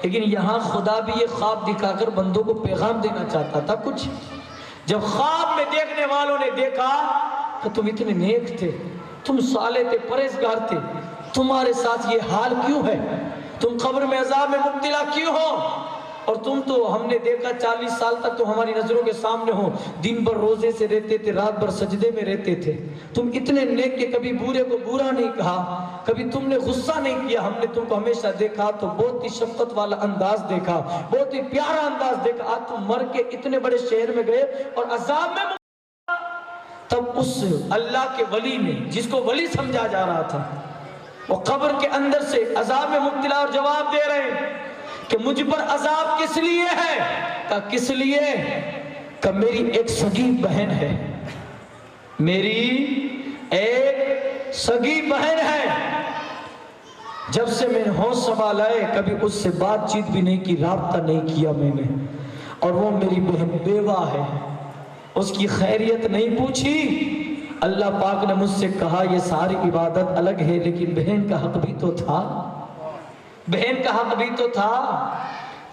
لیکن یہاں خدا بھی یہ خواب دکھا کر بندوں کو پیغام دینا چاہتا تھا کچھ۔ جب خواب میں دیکھنے والوں نے دیکھا کہ تم اتنے نیک تھے، تم صالح تھے، پرہیزگار تھے، تمہارے ساتھ یہ حال کیوں ہے؟ تم قبر میں عذاب میں مبتلا کیوں ہو؟ اور تم تو ہم نے دیکھا 40 سال تک تو ہماری نظروں کے سامنے ہو، دن بھر روزے سے رہتے تھے، رات بھر سجدے میں رہتے تھے، تم اتنے نیک کہ کبھی برے کو برا نہیں کہا، کبھی تم نے غصہ نہیں کیا، ہم نے تم کو ہمیشہ دیکھا تو بہت ہی شفقت والا انداز دیکھا، بہت ہی پیارا انداز دیکھا، آج تم مر کے اتنے بڑے شہر میں گئے اور عذاب میں تب اس اللہ کے ولی نے، جس کو ولی سمجھا جا رہا تھا، وہ قبر کے اندر سے عذاب میں مبتلا اور جواب دے رہے ہیں کہ مجھ پر عذاب کس لیے ہے؟ کہا کس لیے؟ کہ میری ایک سگی بہن ہے، میری ایک سگی بہن ہے، جب سے میں نے ہوش سنبھالا ہے کبھی اس سے بات چیت بھی نہیں کی، رابطہ نہیں کیا میں نے، اور وہ میری بہن بیوہ ہے، اس کی خیریت نہیں پوچھی۔ اللہ پاک نے مجھ سے کہا یہ ساری عبادت الگ ہے، لیکن بہن کا حق بھی تو تھا، بہن کا حق بھی تو تھا،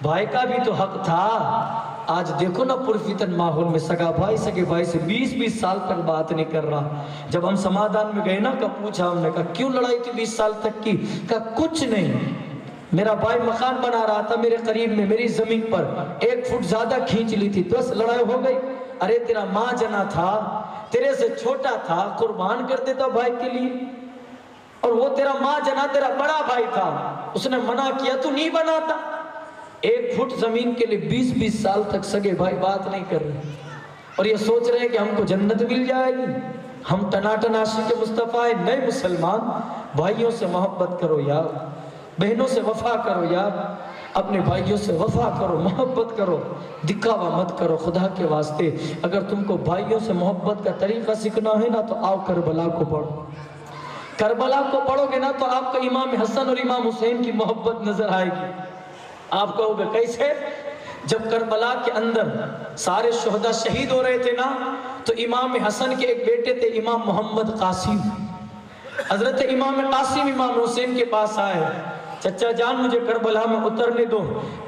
بھائی کا بھی تو حق تھا۔ آج دیکھو نا پرفتن ماحول میں سگا بھائی سگے بھائی سے 20 سال تک بات نہیں کر رہا۔ جب ہم سمادان میں گئے نا پوچھا ہم نے، کہا کیوں لڑائی تھی 20 سال تک کی؟ کہا کچھ نہیں، میرا بھائی مکان بنا رہا تھا میرے قریب میں، میری زمین پر 1 فٹ زیادہ کھینچ لی تھی، بس لڑائی ہو گئی۔ ارے تیرا ماں جنا تھا، تیرے سے چھوٹا تھا، قربان کر دیتا بھائی کے لیے، اور وہ تیرا ماں جنا تیرا بڑا بھائی تھا، اس نے منع کیا تو نہیں بناتا۔ 1 فٹ زمین کے لیے 20 سال تک سگے بھائی بات نہیں کر رہے، اور یہ سوچ رہے ہیں کہ ہم کو جنت مل جائے گی، ہم ٹناٹن عاشق مصطفیٰ ہیں۔ نئے مسلمان بھائیوں سے محبت کرو یار، بہنوں سے وفا کرو یار، اپنے بھائیوں سے وفا کرو، محبت کرو، دکھاوا مت کرو خدا کے واسطے۔ اگر تم کو بھائیوں سے محبت کا طریقہ سیکھنا ہے نا تو آؤ کربلا کو پڑھو۔ کربلا کو پڑھو گے نا تو آپ کو امام حسن اور امام حسین کی محبت نظر آئے گی۔ آپ کہو گے کیسے؟ جب کربلا کے اندر سارے شہداء شہید ہو رہے تھے نا تو امام حسن کے ایک بیٹے تھے امام محمد قاسم، حضرت امام قاسم امام حسین کے پاس آئے، چچا جان مجھے کربلا میں اترنے دو۔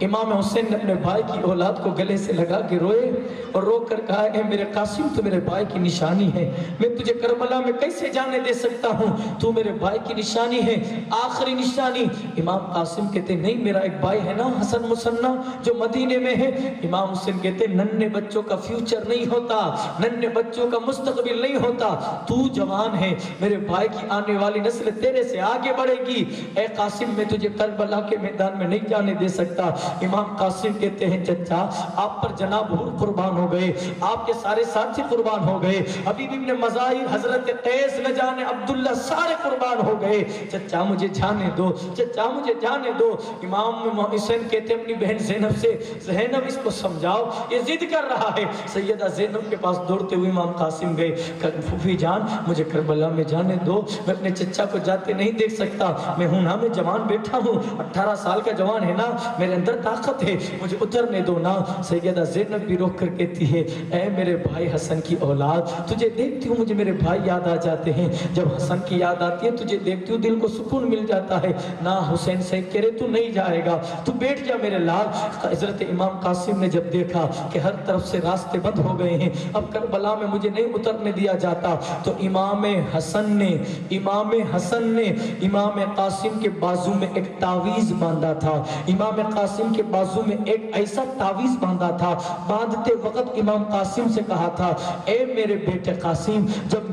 امام حسین نے اپنے بھائی کی اولاد کو گلے سے لگا کے روئے اور رو کر کہا اے میرے قاسم تو میرے بھائی کی نشانی ہے، میں تجھے کربلا میں کیسے جانے دے سکتا ہوں، تو میرے بھائی کی نشانی ہے، آخری نشانی۔ امام قاسم کہتے نہیں میرا ایک بھائی ہے نا حسن مسنہ جو مدینے میں ہے۔ امام حسین کہتے ننھے بچوں کا فیوچر نہیں ہوتا، ننھے بچوں کا مستقبل نہیں ہوتا، تو جوان ہے، میرے بھائی کی آنے والی نسل تیرے سے آگے بڑھے گی، اے قاسم میں تجھے کربلا کے میدان میں نہیں جانے دے سکتا۔ امام قاسم کہتے ہیں چچا آپ پر جناب حور قربان ہو گئے، آپ کے سارے ساتھی قربان ہو گئے، حبیب ابن مظاہر، حضرت قیس، نجان عبداللہ سارے قربان ہو گئے، چچا مجھے جانے دو، چچا مجھے جانے دو۔ امام حسین کہتے ہیں اپنی بہن زینب سے زینب اس کو سمجھاؤ یہ ضد کر رہا ہے۔ سیدہ زینب کے پاس دوڑتے ہوئے امام قاسم گئے، پھوپھی جان مجھے کربلا میں جانے دو، میں اپنے چچا کو جاتے نہیں دیکھ سکتا، میں ہوں نا، میں جوان بیٹھا ہوں، 18 سال کا جوان ہے نا، میرے اندر طاقت ہے، مجھے اترنے دو نا۔ سیدہ زینب بھی روک کر کہتی ہے اے میرے بھائی حسن کی اولاد، تجھے دیکھتی ہوں مجھے میرے بھائی یاد آ جاتے ہیں، جب حسن کی یاد آتی ہے تجھے دیکھتی ہوں دل کو سکون مل جاتا ہے نا۔ حسین سے کہہ رہے تو نہیں جائے گا، تو بیٹھ جا میرے لال۔ حضرت امام قاسم نے جب دیکھا کہ ہر طرف سے راستے بند ہو گئے ہیں، اب کربلا میں مجھے نہیں اترنے دیا جاتا، تو امام حسن نے امام قاسم کے بازو میں ایک تعویذ باندھا تھا، امام قاسم کے بازو میں ایک ایسا تعویذ باندھا تھا، باندھتے وقت امام قاسم سے کہا تھا اے میرے بیٹے قاسم، جب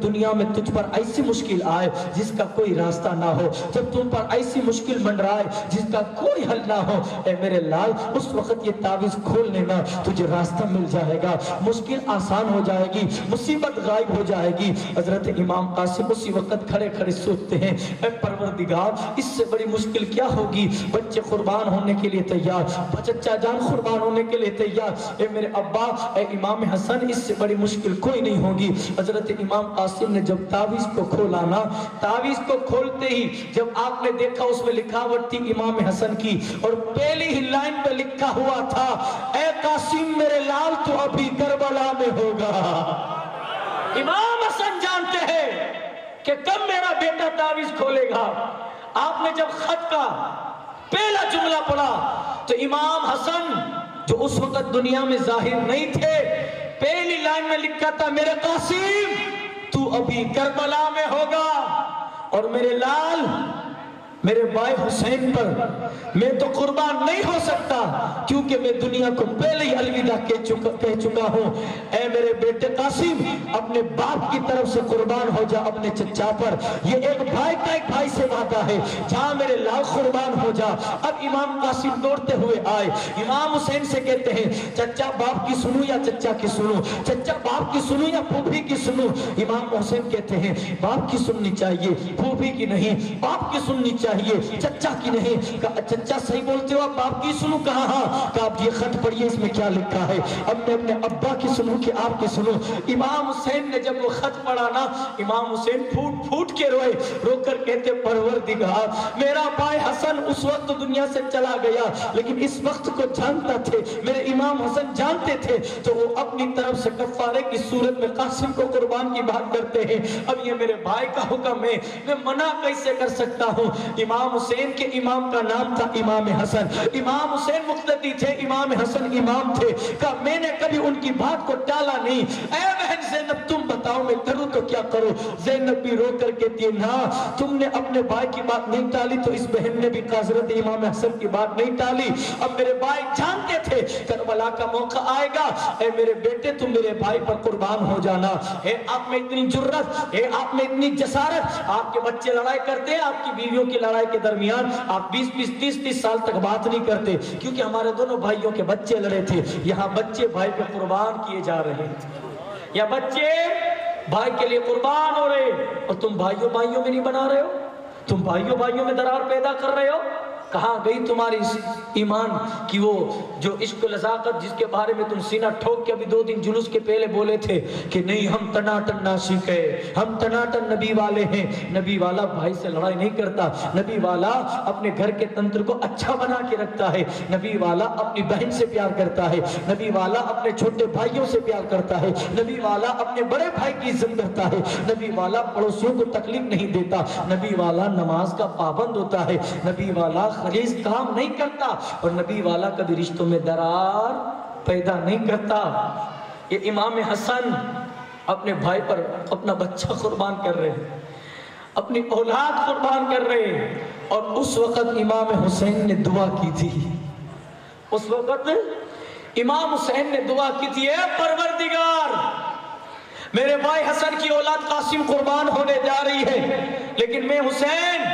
دنیا میں تجھ پر ایسی مشکل آئے جس کا کوئی راستہ نہ ہو، جب تم پر ایسی مشکل منڈرائے جس کا کوئی حل نہ ہو، اے میرے لال اس وقت یہ تعویذ کھول لینا، تجھے راستہ مل جائے گا، مشکل آسان ہو جائے گی، مصیبت غائب ہو جائے گی۔ حضرت امام قاسم اسی وقت کھڑے کھڑے سوچتے ہیں اے پروردگار اس سے بڑی مشکل کیا ہوگی، بچے قربان ہونے کے لیے تیار، چچا جان قربان ہونے کے لیے تیار، اے میرے ابا اے امام حسن اس سے بڑی مشکل کوئی نہیں ہوگی۔ حضرت امام قاسم نے جب تعویذ کو کھولا نا، تعویذ کو کھولتے ہی جب آپ نے دیکھا اس میں لکھاوٹ تھی امام حسن کی، اور پہلی ہی لائن پہ لکھا ہوا تھا اے قاسم میرے لال تو ابھی کربلا میں ہوگا۔ امام حسن جانتے ہیں کہ کب میرا بیٹا تعویذ کھولے گا۔ آپ نے جب خط کا پہلا جملہ پڑھا تو امام حسن جو اس وقت دنیا میں ظاہر نہیں تھے، پہلی لائن میں لکھا تھا میرے قاسم تو ابھی کربلا میں ہوگا، اور میرے لال میرے بھائی حسین پر میں تو قربان نہیں ہو سکتا کیونکہ میں دنیا کو پہلے ہی الوداع کہہ چکا ہوں۔ اے میرے بیٹے قاسم اپنے باپ کی طرف سے قربان ہو جا اپنے چچا پر، یہ ایک بھائی کا ایک بھائی سے وعدہ ہے، جہاں میرے لال قربان ہو جا۔ اب امام قاسم دوڑتے ہوئے آئے، امام حسین سے کہتے ہیں چچا باپ کی سنو یا چچا کی سنو، چچا باپ کی سنو یا پھوپھی کی سنو۔ امام حسین کہتے ہیں باپ کی سننی چاہیے، پھوپھی کی نہیں، باپ کی سننی چاہیے، چچا کی نہیں۔ کہا چچا صحیح بولتے ہو، باپ کی سنو؟ کہا ہاں۔ کہا اب یہ خط پڑھیے اس میں کیا لکھا ہے، اب میں اپنے ابا کی سنوں کہ آپ کی سنوں۔ امام حسین نے جب وہ خط پڑھا نا، امام حسین پھوٹ پھوٹ کے روئے، رو کر کہتے پروردگار میرا بھائی حسن اس وقت دنیا سے چلا گیا لیکن اس وقت کو جانتا تھے، میرے امام حسن جانتے تھے، تو وہ اپنی طرف سے کفارے کی صورت میں قاسم کو قربان کی بات کرتے ہیں۔ اب یہ میرے بھائی کا حکم ہے، میں منع کیسے کر سکتا ہوں؟ امام حسین کے امام کا نام تھا امام حسن، امام حسین مقتدی تھے، امام حسن امام تھے۔ کہا میں نے کبھی ان کی بات کو ٹالا نہیں۔ اے بہن زینب تم بتاؤ میں کروں تو کیا کروں؟ زینب بھی رو کر کہتی ہے نا تم نے اپنے بھائی کی بات نہیں ٹالی تو اس بہن نے بھی حضرت امام حسن کی بات نہیں ٹالی۔ اب میرے بھائی جانتے تھے کربلا کا موقع آئے گا، اے میرے بیٹے تم میرے بھائی پر قربان ہو جانا۔ ہے آپ میں اتنی جرت، ہے آپ میں اتنی جسارت، آپ کے بچے لڑائی کرتے ہیں، آپ کی بیویوں کی لڑائی کے درمیان آپ 20-20 30-30 سال تک بات نہیں کرتے کیونکہ ہمارے دونوں بھائیوں کے بچے لڑے تھے۔ یہاں بچے بھائی پہ قربان کیے جا رہے ہیں، یا بچے بھائی کے لیے قربان ہو رہے، اور تم بھائیوں میں نہیں بنا رہے ہو، تم بھائیوں میں درار پیدا کر رہے ہو۔ کہاں گئی تمہاری ایمان کی وہ جو عشق و لذاقت جس کے بارے میں تم سینہ ٹھوک کے ابھی 2 دن جلوس کے پہلے بولے تھے کہ نہیں ہم ٹناٹن ناسک ہے، ہم ٹناٹن نبی والے ہیں۔ نبی والا بھائی سے لڑائی نہیں کرتا، نبی والا اپنے گھر کے تنتر کو اچھا بنا کے رکھتا ہے، نبی والا اپنی بہن سے پیار کرتا ہے، نبی والا اپنے چھوٹے بھائیوں سے پیار کرتا ہے، نبی والا اپنے بڑے بھائی کی عزت کرتا ہے، نبی والا پڑوسیوں کو تکلیف نہیں دیتا، نبی والا نماز کا پابند ہوتا ہے، نبی والا خلیص کام نہیں کرتا، اور نبی والا کبھی رشتوں میں درار پیدا نہیں کرتا۔ یہ امام حسن اپنے بھائی پر اپنا بچہ قربان کر رہے ہیں، اپنی اولاد قربان کر رہے ہیں، اور اس وقت امام حسین نے دعا کی تھی، اس وقت امام حسین نے دعا کی تھی، اے پروردگار میرے بھائی حسن کی اولاد قاسم قربان ہونے جا رہی ہے، لیکن میں حسین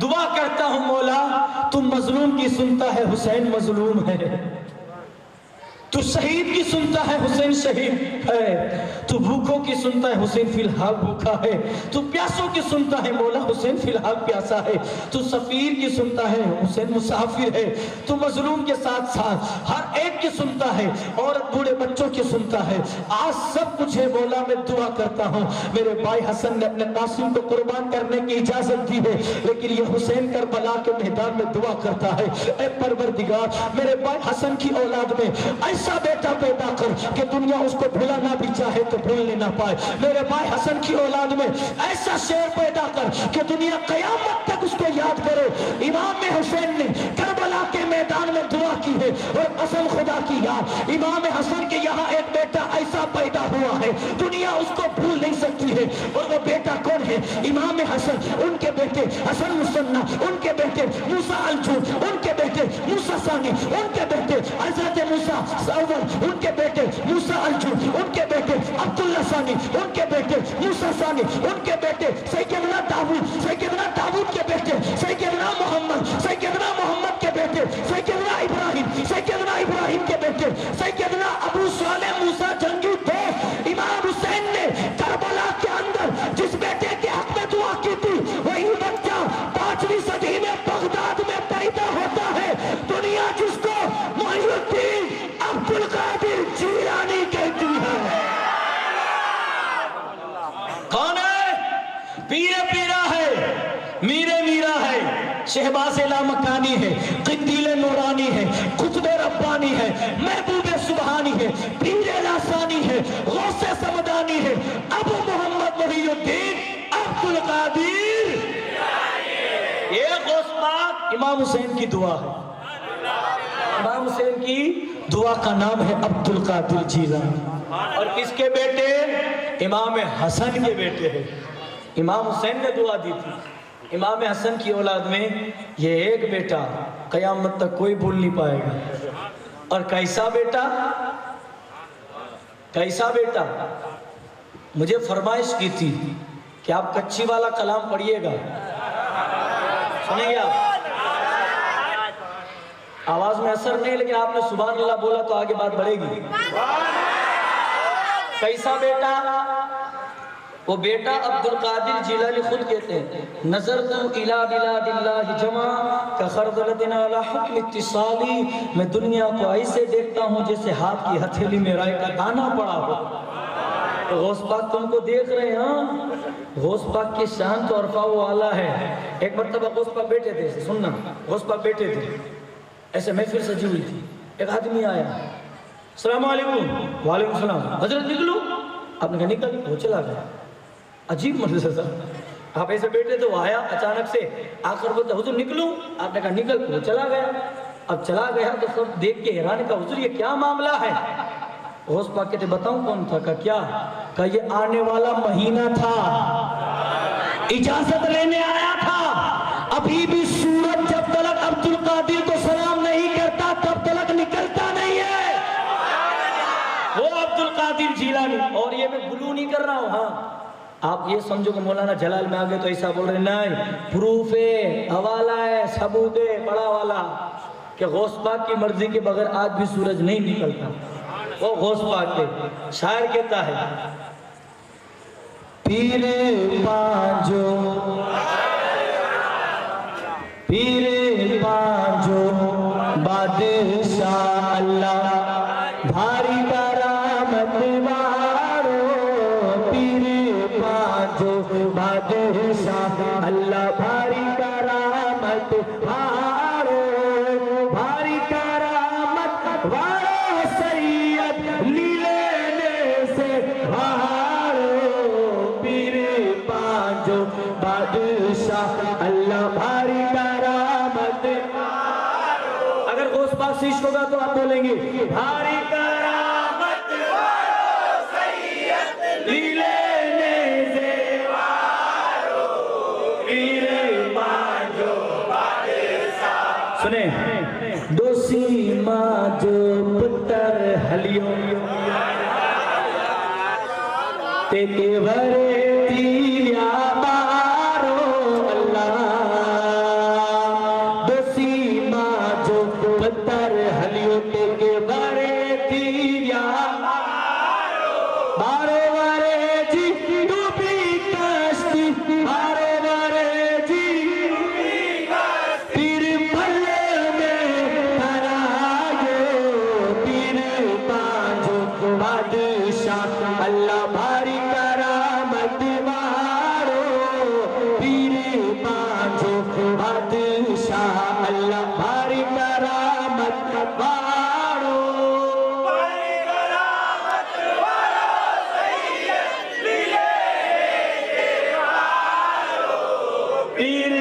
دعا کرتا ہوں مولا تو مظلوم کی سنتا ہے، حسین مظلوم ہے، تو شہید کی سنتا ہے، حسین شہید ہے، تو بھوکوں کی سنتا ہے، حسین فی الحال بھوکا ہے، تو پیاسوں کی سنتا ہے مولا، حسین فی الحال پیاسا ہے، تو سفیر کی سنتا ہے، حسین مسافر ہے، تو مظلوم کے ساتھ ساتھ ہر ایک کی سنتا ہے، عورت بوڑھے بچوں کی سنتا ہے، آج سب کچھ ہے مولا، میں دعا کرتا ہوں میرے بھائی حسن نے اپنے قاسم کو قربان کرنے کی اجازت دی ہے، لیکن یہ حسین کربلا کے میدان میں دعا کرتا ہے، اے پروردگار میرے بھائی حسن کی اولاد میں ایسا بیٹا پیدا کر کہ دنیا اس کو بھلانا بھی چاہے تو بھولنے نہ پائے، میرے بھائی حسن کی اولاد میں ایسا شیر پیدا کر کہ دنیا قیامت تک اس کو یاد کرے۔ امام حسین نے کربلا کے میدان میں دعا کی ہے، اور قسم خدا کی یاد امام حسن کے یہاں ایک بیٹا ایسا پیدا ہوا ہے دنیا اس کو بھول نہیں سکتی ہے، اور وہ بیٹا کون ہے؟ امام حسن، ان کے بیٹے حسن مصنع، ان کے بیٹے موسیٰ الجود، ان کے بیٹے موسیٰ ثانی، ان کے بیٹے حضرت موسیٰ اول، ان کے بیٹے موسیٰ الجود، ان کے بیٹے عبداللہ ثانی، ان کے بیٹے موسیٰ ثانی، ان کے بیٹے سیدنا داؤد، سیدنا داؤد کے بیٹے سیدنا محمد، سیدنا محمد کے بیٹے سیدنا ابراہیم، سیدنا ابراہیم کے بیٹے سیدنا ابو صالح موسیٰ جنگی دوست۔ امام حسین نے کربلا کے اندر جس بیٹے کے حق میں دعا کی تھی وہی بچہ 5ویں صدی میں بغداد میں پیدا ہوتا ہے، دنیا جس کو محی الدین عبدالقادر جیلانی کہتی ہے۔ کون ہے؟ پیر پیرا ہے، میرے میرا ہے، شہباز لامکانی ہے، قندیل نورانی ہے، قطب ربانی ہے، محبوب سبحانی ہے، پیر لاسانی ہے، غوث سمدانی ہے، ابو محمد محی الدین عبدالقادر۔ یہ غوث پاک امام حسین کی دعا ہے، امام حسین کی دعا کا نام ہے عبدالقادر جیلانی، اور کس کے بیٹے؟ امام حسن کے بیٹے ہیں۔ امام حسین نے دعا دی تھی، امام حسن کی اولاد میں یہ ایک بیٹا قیامت تک کوئی بھول نہیں پائے گا، اور کیسا بیٹا؟ کیسا بیٹا؟ مجھے فرمائش کی تھی کہ آپ کچھی والا کلام پڑھیے گا، سنیں گے آپ؟ آواز میں اثر نہیں، لیکن آپ نے سبحان اللہ بولا تو آگے بات بڑھے گی۔ کیسا بیٹا؟ وہ بیٹا عبدالقادر جیلانی خود کہتے ہیں، نظرت الی بلاد اللہ جمع کخردلۃ علی حکم اتصالی، میں دنیا کو ایسے دیکھتا ہوں جیسے ہاتھ کی ہتھیلی میں رائے کا دانہ پڑا ہو۔ تو غوث پاک تم کو دیکھ رہے ہیں، ہاں غوث پاک کی شان تو عرفہ و اعلیٰ ہے۔ ایک مرتبہ غوث پاک بیٹھے تھے، سننا، غوث پاک بیٹھے تھے، ایسے محفل سجی ہوئی تھی، ایک آدمی آیا، السلام علیکم، وعلیکم السلام، حضرت نکلو؟ آپ نے کہا نکل، وہ چلا گیا۔ عجیب منظر، آپ ایسے بیٹھے تو وہ آیا اچانک سے آ کر بولتا حضور نکلوں؟ آپ نے کہا نکل، وہ چلا گیا۔ اب چلا گیا تو سب دیکھ کے حیران کا حضور یہ کیا معاملہ ہے؟ غوث پاک کہتے بتاؤں کون تھا؟ کہا کیا؟ کہا یہ آنے والا مہینہ تھا، اجازت لینے آیا تھا، ابھی بھی سورج جب تلک عبدالقادر کو سلام نہیں کرتا تب تلک نکلتا نہیں ہے، وہ عبدالقادر جیلانی۔ اور یہ میں گلو نہیں کر رہا ہوں، ہاں آپ یہ سمجھو کہ مولانا جلال میں آگے تو ایسا بول رہے نہیں، پروف ہے، حوالہ ہے، ثبوت ہے بڑا والا کہ غوث پاک کی مرضی کے بغیر آج بھی سورج نہیں نکلتا، وہ غوث پاک کے شاعر کہتا ہے پیر پانجو، پیر پانجو بادشاہ اللہ بھاری کرامت والو پیر پانچو بادشاہ اللہ بھاری کرامت والو بھاری کرامت والو سید لینے سے والو پیر پانچو بادشاہ اللہ بھاری کرامت والو. اگر غوث پاک سے عشق ہوگا تو آپ بولیں گے بھاری کرامت والو سید لینے سے والو پیر پانچو بادشاہ. سنیں دو سیما جو پتر ہلیوں تیکے بھرے تیریا بارو اللہ دو سیما جو پتر ہلیوں تیکے بھرے تیریا بارو بارے جی ڈوبی کشتی بارو بارے جی پیر پلے میں ترائے پیر پانچو بادشاہ اللہ بھاری کرامت والو پیر پانچو بادشاہ اللہ بھاری کرامت والو بھاری کرامت والو سید لینے والو پیر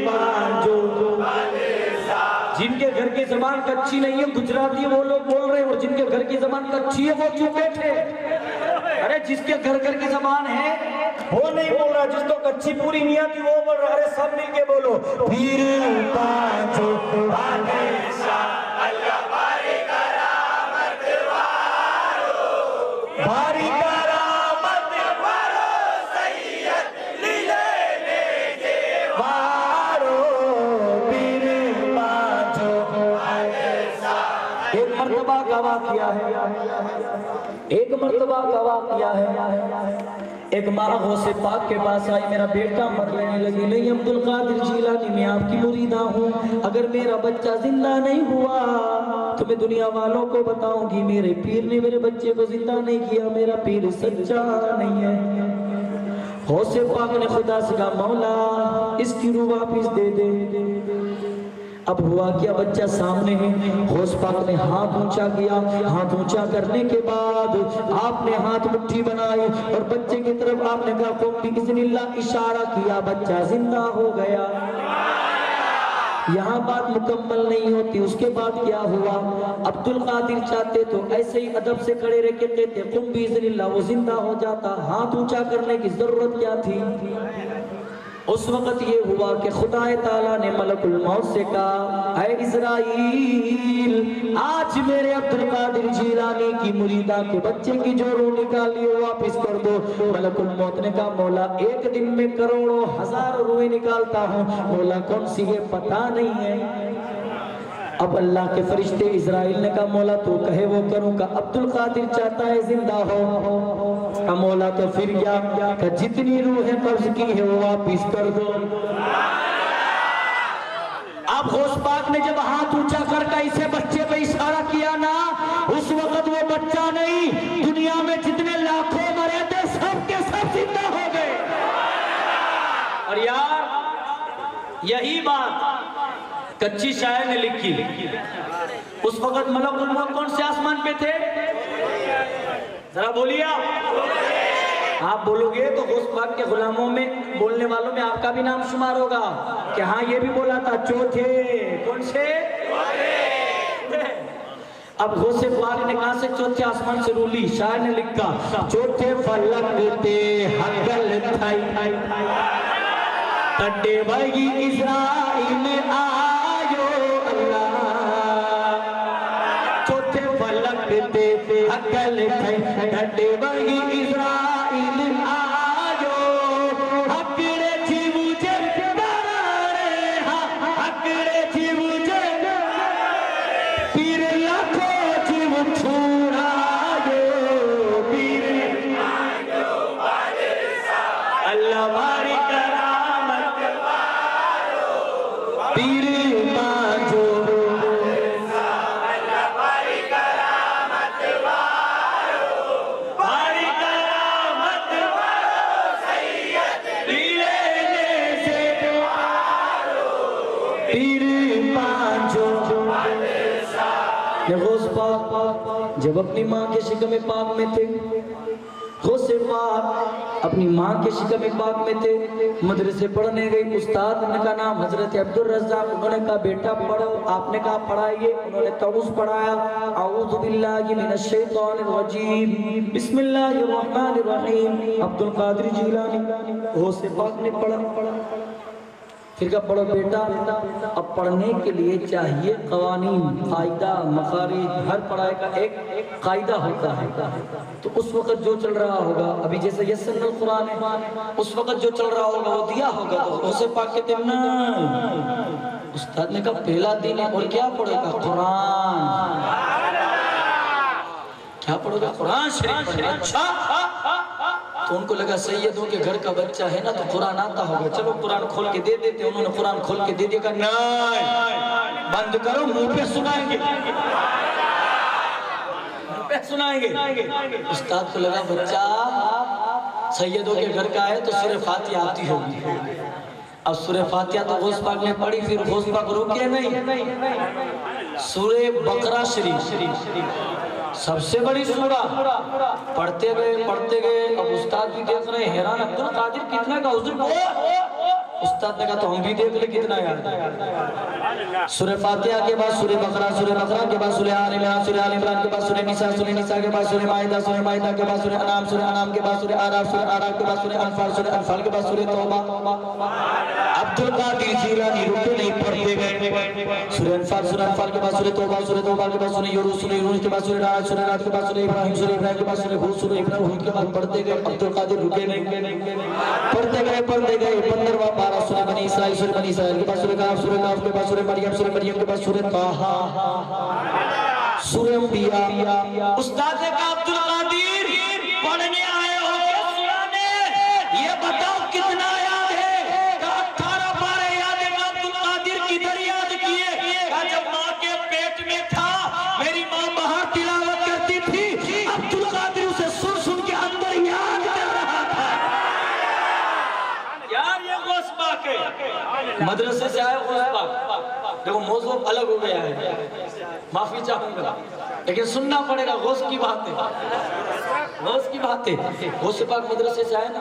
پانچو بادشاہ. جن کے گھر کی زبان کچی نہیں ہے گجراتی وہ لوگ بول رہے ہیں، اور جن کے گھر کی زبان کچی ہے وہ چپ بیٹھے. ارے جس کے گھر گھر کی زبان ہے وہ نہیں بول رہا، جس کو کچی پوری نہیں آتی وہ بول رہا. ارے سب مل کے بولو پیر پانچو بادشاہ اللہ بھاری کرامت والو بھاری کرامت والو سید لینے والو پیر پانچو بادشاہ. ایک مرتبہ کا واقعہ ہے، ایک مرتبہ کا واقعہ ہے. ایک ماں غوث پاک کے پاس آئی، میرا بیٹا مر رہنے لگی. نہیں عبدالقادر جیلانی میں آپ کی مریدہ ہوں، اگر میرا بچہ زندہ نہیں ہوا تو میں دنیا والوں کو بتاؤں گی میرے پیر نے میرے بچے کو زندہ نہیں کیا، میرا پیر سچا نہیں ہے. غوث پاک نے خدا سے کہا مولا اس کی روح واپس دے دے. اب ہوا کیا، بچہ سامنے ہے. غوث پاک نے ہاتھ اونچا کیا، ہاتھ اونچا کرنے کے بعد آپ نے ہاتھ مٹھی بنائی اور بچے کی طرف آپ نے کہا قم بِإِذْنِ اللَّهِ اشارہ کیا، بچہ زندہ ہو گیا. یہاں بات مکمل نہیں ہوتی. اس کے بعد کیا ہوا، عبدالقادر چاہتے تو ایسے ہی ادب سے کھڑے رہ کے کہتے قم بِإِذْنِ اللَّهِ، وہ زندہ ہو جاتا. ہاتھ اونچا کرنے کی ضرورت کیا تھی؟ اس وقت یہ ہوا کہ خدا تعالیٰ نے ملک الموت سے کہا اے اسرائیل آج میرے عبدالقادر جیلانی کی مریدہ کے بچے کی جو روح نکالی ہو واپس کر دو. ملک الموت نے کہا مولا ایک دن میں کروڑوں ہزار روحیں نکالتا ہوں. مولا کون سی ہے پتہ نہیں ہے. اب اللہ کے فرشتے اسرائیل نے کہا مولا تو کہے وہ کروں گا. عبدالقادر چاہتا ہے زندہ ہو. کہا مولا تو پھر کیا؟ کہ جتنی روحیں قبض کی ہے وہ واپس کر دو. اب غوث پاک نے جب ہاتھ اونچا کر کے اسے بچے پہ اشارہ کیا نا، اس وقت وہ بچہ نہیں، دنیا میں جتنے لاکھوں مرے تھے سب کے سب زندہ ہو گئے. اور یار یہی بات کچی شاعر نے لکھی. اس وقت ملک الموت کون سے آسمان پہ تھے؟ ذرا بولیے. آپ بولو گے تو غوث پاک کے غلاموں میں بولنے والوں میں آپ کا بھی نام شمار ہوگا کہ ہاں یہ بھی بولا تھا چوتھے. کون سے؟ اب غوث پاک نے کہاں سے چوتھے آسمان سے روح لی؟ شاعر نے لکھا چوتھے فلک تے حقل تھائی تڈے بھائی اسرائیل میں آیو اللہ. چوتھے فلک تے حقل تھائی تڈے بھائی اسرائیل آیو. حقڑے تھی مجھے برارے ہاں حقڑے تھی مجھے پیر لاکھوں تھی مچھوڑا جو پیر اللہ باری کرامت پیر مانجو جب اپنی ماں کے شکم پاک میں تھے، غوث پاک اپنی ماں کے شکم پاک میں تھے، مدرسے پڑھنے گئی، استاد نے کا نام حضرت عبدالرزاق، انہوں نے کہا بیٹا پڑھو، آپ نے کہا پڑھائیے، انہوں نے تعوذ پڑھایا، اعوذ باللہ من الشیطان الرجیم بسم اللہ الرحمن الرحیم، عبدالقادر جیلانی غوث پاک نے پڑھا، پھر کہا پڑھو بیٹا، اب پڑھنے کے لیے چاہیے قوانین، قاعدہ، مخارج، ہر پڑھائی کا ایک قاعدہ ہوتا ہے، تو اس وقت جو چل رہا ہوگا، ابھی جیسے یسرنا القرآن ہے، اس وقت جو چل رہا ہوگا وہ دیا ہوگا، تو غوث پاک کہتے ہیں نہیں، استاد نے کہا پہلا دن ہے اور کیا پڑھے گا؟ قرآن، کیا پڑھو گا؟ قرآن شریف پڑھے گا۔ اچھا، تو ان کو لگا سیدوں کے گھر کا بچہ ہے نا تو قرآن آتا ہوگا، چلو قرآن کھول کے دے دیتے، انہوں نے قرآن کھول کے دے دیا، کہا نہیں بند کرو، منہ پہ سنائیں گے، منہ پہ سنائیں گے۔ استاد کو لگا بچہ سیدوں کے گھر کا ہے تو سورہ فاتحہ آتی ہوگی، اب سورہ فاتحہ تو غوث پاک نے پڑھی، پھر غوث پاک رکے نہیں، سورہ بقرہ شریف سب سے بڑی سورہ پڑھتے گئے، اب استاد بھی دیکھ رہے ہیں، حیران عبدالقادر کتنا کا حضور کو، استاد نے کہا تو ہم بھی دیکھ لیں کتنا یاد ہے۔ سورہ فاتحہ کے بعد سورہ بقرہ، سورہ بقرہ کے بعد سورہ آل عمران، سورہ آل عمران کے بعد سورہ نساء، سورہ نساء کے بعد سورہ مائدہ، سورہ مائدہ کے بعد سورہ انعام، سورہ انعام کے بعد سورہ اعراف، سورہ اعراف کے بعد سورہ انفال، سورہ انفال کے بعد سورہ توبہ۔ عبدالقادر جیلانی رکے نہیں، پڑھتے گئے، سورہ انفال، سورہ انفال کے بعد سورہ توبہ، سورہ توبہ کے بعد سورہ یونس، سورہ یونس کے بعد سورہ رعد، سورہ رعد کے بعد سورہ ابراہیم، سورہ ابراہیم کے بعد سورہ ہود، سورہ ابراہیم کے بعد پڑھتے گئے، عبدالقادر رکے نہیں، پڑھتے گئے 15واں پارہ سورہ بنی اسرائیل، سورہ بنی اسرائیل کے بعد سورہ کہف، سورہ کہف کے بعد سورہ مریم، سورہ مریم کے بعد سورہ طٰہٰ، سورہ انبیاء۔ استاد نے کہا عبدالقادر پڑھنے آئے ہو کہ سنانے؟ یہ بتاؤ کتنا یاد ہے؟ کہا 18 پارے یاد ہے۔ عبدالقادر کدھر یاد کیے؟ کہا جب ماں کے پیٹ میں تھا میری ماں باہر تلاوت کرتی تھی، عبدالقادر اسے سن سن کے اندر یاد کر رہا تھا۔ یار یہ غوث پاک ہے، مدرسے سے آئے غوث پاک، دیکھو موضوع الگ ہو گیا ہے، معافی چاہوں گا لیکن سننا پڑے گا، غوث کی بات ہے، غوث کی بات ہے۔ غوث پاک مدرسے سے آئے نا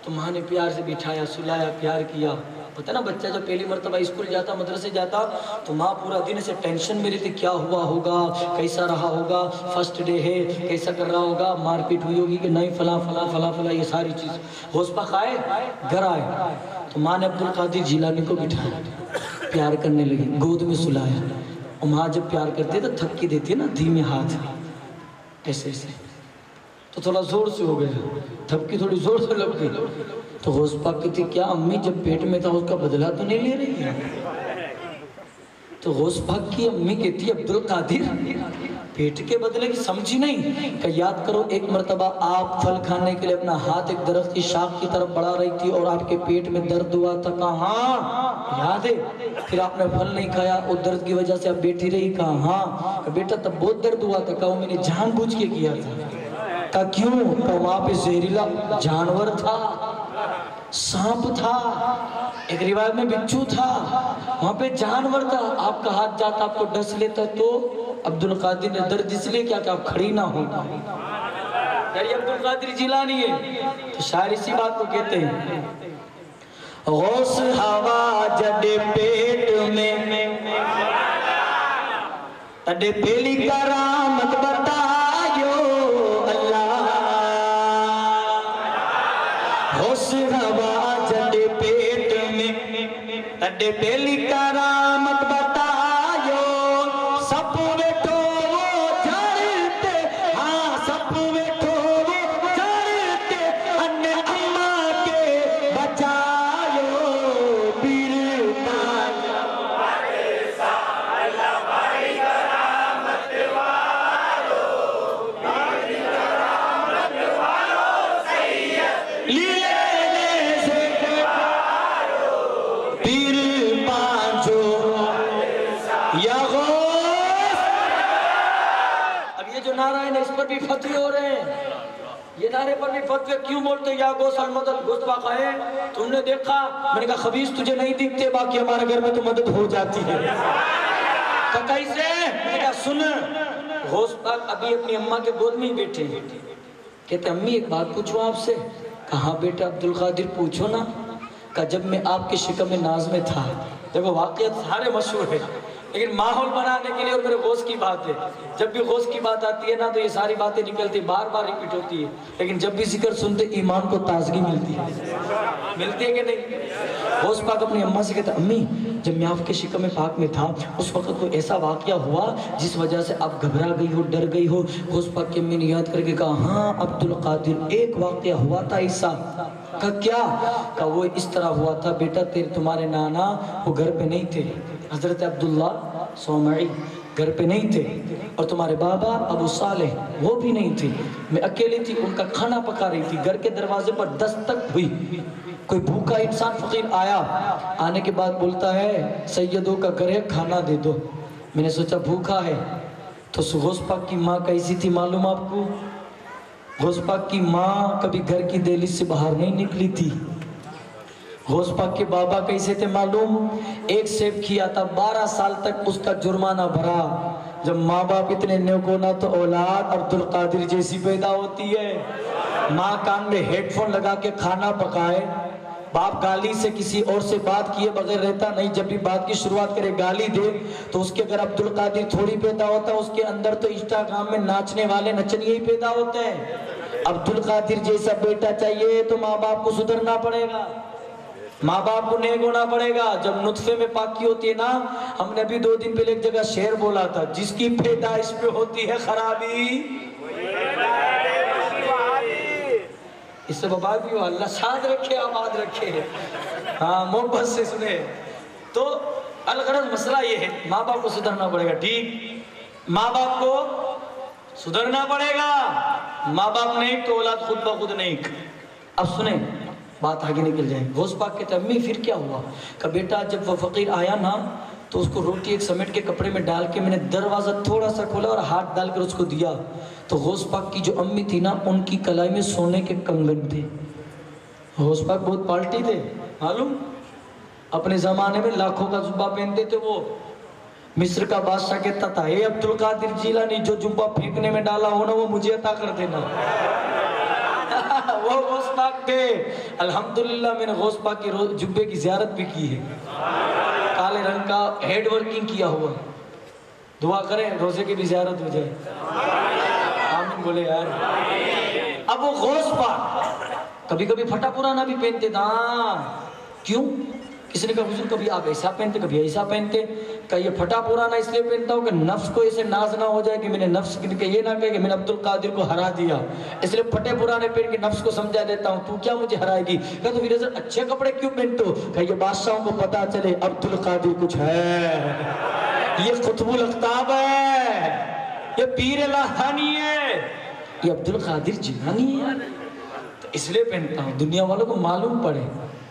تو ماں نے پیار سے بٹھایا، سلایا، پیار کیا۔ پتہ نا بچہ جب پہلی مرتبہ اسکول جاتا، مدرسے جاتا تو ماں پورا دن سے ٹینشن میں رہتی، کیا ہوا ہوگا، کیسا رہا ہوگا، فرسٹ ڈے ہے کیسا کر رہا ہوگا، مار پیٹ ہوئی ہوگی کہ نہیں، فلاں فلاں فلاں فلاں، یہ ساری چیز۔ غوث پاک آئے، گھر آئے تو ماں نے عبدالقادر جیلانی کو بٹھایا، پیار کرنے لگی، گود میں سلایا، اور ماں جب پیار کرتی ہے تو تھپکی دیتی ہے نا، دھیمے ہاتھ ایسے ایسے، تو تھوڑا زور سے ہو گیا، تھپکی تھوڑی زور سے لگ گئی، تو غوث پاک کہتی کیا امی جب پیٹ میں تھا اس کا بدلہ تو نہیں لے رہی ہے؟ تو غوث پاک کی امی کہتی عبدالقادر پیٹ کے بدلے کی سمجھی نہیں، کہ یاد کرو ایک مرتبہ آپ پھل کھانے کے لیے اپنا ہاتھ ایک درخت کی شاخ کی طرف بڑھا رہی تھی اور آپ کے پیٹ میں درد ہوا تھا، کہاں یاد ہے؟ پھر آپ نے پھل نہیں کھایا اور درد کی وجہ سے آپ بیٹھی رہی، کہاں؟ کہ بیٹا تب بہت درد ہوا تھا، کہا وہ میں نے جان بوجھ کے کیا تھا۔ کہا کیوں؟ کہ وہاں پہ زہریلا جانور تھا، سانپ تھا، ایک روایت میں بچھو تھا، وہاں پہ جانور تھا، آپ کا ہاتھ جاتا آپ کو ڈس لیتا، تو عبدالقادر نے درد اس لیے کیا کہ آپ کھڑی نہ ہو۔ یار یہ عبدالقادر جیلانی ہے، تو شاعر اسی بات کو کہتے ہیں، غوث ہوا جڈے پیٹ میں تڈے پہلی کرامت بتائیو اللہ، غوث ہوا جڈے پیٹ میں تڈے پہلی کرامت بتائیو، سب بیٹھو وہ جڑتے، ہاں سب بیٹھو وہ جڑتے، ان اماں کے بچائیو، پیر پاک اس پر بھی فتوے ہو رہے ہیں، یہ نعرے پر بھی فتوے کیوں بولتے ہیں یا غوث المدد، غوث پاک آئے تم نے دیکھا؟ میں نے کہا خبیث تجھے نہیں دکھتے، باقی ہمارے گھر میں تو مدد ہو جاتی ہے۔ کہا کیسے؟ میں نے کہا سن، غوث پاک ابھی اپنی اماں کے گود میں ہی بیٹھے ہیں. کہتے امی ایک بات پوچھوں آپ سے. کہاں بیٹا عبد القادر پوچھو نا. کہا جب میں آپ کے شکم ناز میں تھا. دیکھو واقعات سارے مشہور ہیں لیکن ماحول بنانے کے لیے اور میرے غوث کی بات ہے. جب بھی غوث کی بات آتی ہے نا تو یہ ساری باتیں نکلتی بار بار ریپیٹ ہوتی ہے لیکن جب بھی ذکر سنتے ایمان کو تازگی ملتی ہے. ملتی ہے کہ نہیں؟ غوث پاک اپنی اماں سے کہتا امی جب میں آپ کے شکم پاک میں تھا اس وقت کوئی ایسا واقعہ ہوا جس وجہ سے آپ گھبرا گئی ہو ڈر گئی ہو؟ غوث پاک کی امی نے یاد کر کے کہا ہاں عبد القادر ایک واقعہ ہوا تھا ایسا. کہا کیا؟ کہا وہ اس طرح ہوا تھا بیٹا تمہارے نانا وہ گھر پہ نہیں تھے. حضرت عبداللہ صومعی گھر پہ نہیں تھے اور تمہارے بابا ابو صالح وہ بھی نہیں تھے. میں اکیلی تھی ان کا کھانا پکا رہی تھی. گھر کے دروازے پر دستک ہوئی. کوئی بھوکا انسان فقیر آیا. آنے کے بعد بولتا ہے سیدوں کا گھر ہے کھانا دے دو. میں نے سوچا بھوکا ہے تو غوث پاک کی ماں کیسی تھی معلوم آپ کو؟ غوث پاک کی ماں کبھی گھر کی دہلیز سے باہر نہیں نکلی تھی. غوث پاک کے بابا کیسے تھے معلوم؟ ایک سیب کھیا تھا 12 سال تک اس کا جرمانہ بھرا. جب ماں باپ اتنے نیک ہونا تو اولاد عبد القادر جیسی پیدا ہوتی ہے. ماں کان میں ہیڈ فون لگا کے کھانا پکائے. باپ گالی سے کسی اور سے بات کیے بغیر رہتا نہیں. جب بھی بات کی شروعات کرے گالی دے تو اس کے اگر عبد القادر تھوڑی پیدا ہوتا اس کے اندر تو انسٹاگرام میں ناچنے والے نچنیے ہی پیدا ہوتے ہیں. عبد القادر جیسا بیٹا چاہیے تو ماں باپ کو سدھرنا پڑے گا. ماں باپ کو نیک ہونا پڑے گا. جب نطفے میں پاکی ہوتی ہے نا ہم نے بھی 2 دن پہلے ایک جگہ شعر بولا تھا جس کی پیدائش پہ ہوتی ہے خرابی اس سے بابا بھی ہو اللہ شاد رکھے آباد رکھے. ہاں محبت سے سنے. تو الغرض مسئلہ یہ ہے ماں باپ کو سدھرنا پڑے گا. ٹھیک ماں باپ کو سدھرنا پڑے گا. ماں باپ نہیں تو اولاد خود بخود نہیں. اب سنیں بات آگے نکل جائے. غوث پاک کہتے امی پھر کیا ہوا؟ کہ بیٹا جب وہ فقیر آیا نا تو اس کو روٹی ایک سمیٹ کے کپڑے میں ڈال کے میں نے دروازہ تھوڑا سا کھولا اور ہاتھ ڈال کر اس کو دیا تو غوث پاک کی جو امی تھی نا ان کی کلائی میں سونے کے کنگن تھے. غوث پاک بہت پالٹی تھے معلوم. اپنے زمانے میں لاکھوں کا جبہ پہنتے تھے. وہ مصر کا بادشاہ کہتا تھا اے عبد القادر جیلانی جو جبہ پھینکنے میں ڈالا ہونا وہ مجھے عطا کر دینا. وہ غوث پاک تھے. الحمدللہ میں نے غوث پاک کی جبے کی زیارت بھی کی ہے. کالے رنگ کا ہیڈ ورکنگ کیا ہوا. دعا کریں روزے کی بھی زیارت ہو جائے. آمین بولے یار. اب وہ غوث پاک کبھی کبھی پھٹا پرانا بھی پہنتے تھا. کیوں؟ کسی نے کہا حضور کبھی آپ ایسا پہنتے کبھی ایسا پہنتے. کہ یہ پھٹا پرانا اس لیے پہنتا ہوں کہ نفس کو اسے ناز نہ ہو جائے کہ میں نے نفس کہ یہ نہ کہے کہ میں نے عبد القادر کو ہرا دیا اس لیے پھٹے پرانے پہن کے نفس کو سمجھا دیتا ہوں تو کیا مجھے ہرائے گی. کہ تو پھر اچھے کپڑے کیوں پہنتے ہو؟ کہ یہ بادشاہوں کو پتا چلے عبد القادر کچھ ہے. یہ قطب الاقطاب ہے. یہ پیر لاہانی ہے. یہ عبد القادر جیلانی ہے. تو اس لیے پہنتا ہوں دنیا والوں کو معلوم پڑے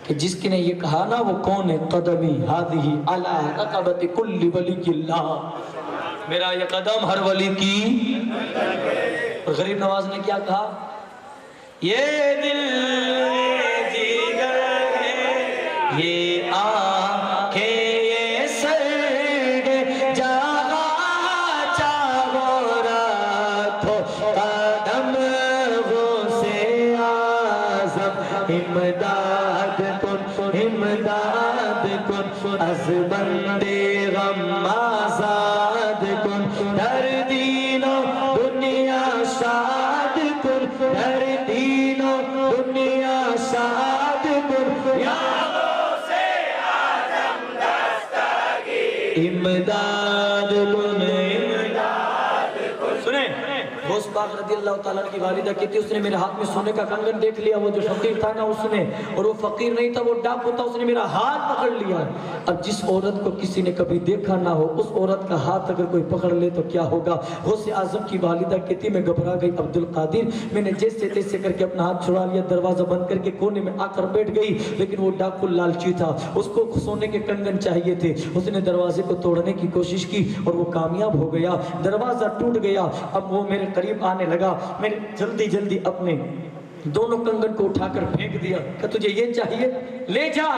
کہ جس کی نے یہ کہا نا وہ کون ہے. قدمی ہادی علی رقبت کل ولی اللہ. میرا یہ قدم ہر ولی کی. اور غریب نواز نے کیا کہا؟ یہ دل جگر ہے یہ آنکھیں یہ سر جاگا چاہو رات ہو قدم وہ سے آزم امداد امداد کن از بندے غم آزاد کن در دین و دنیا شاد کن در دین و دنیا شاد کن یا غوث اعظم دستگیر امداد کن امداد کن. سنیں غوث پاک رضی اللہ تعالیٰ کی والدہ کہتی اس نے میرے ہاتھ میں سونے کا کنگن دیکھ لیا. وہ جو فقیر تھا نا اس نے اور وہ فقیر نہیں تھا وہ ڈاکو تھا اس نے میرا ہاتھ پکڑ لیا. اب جس عورت کو کسی نے کبھی دیکھا نہ ہو اس عورت کا ہاتھ اگر کوئی پکڑ لے تو کیا ہوگا. غوث اعظم کی والدہ کہتی میں گھبرا گئی عبد القادر. میں نے جیسے تیسے کر کے اپنا ہاتھ چھڑا لیا دروازہ بند کر کے کونے میں آ کر بیٹھ گئی. لیکن وہ ڈاکو لالچی تھا اس کو سونے کے کنگن چاہیے تھے. اس نے دروازے کو توڑنے کی کوشش کی اور وہ کامیاب ہو گیا. دروازہ ٹوٹ گیا. اب وہ میرے قریب آنے لگا. میں نے جلدی جلدی اپنے دونوں کنگن کو اٹھا کر پھینک دیا کہ تجھے یہ چاہیے لے جا،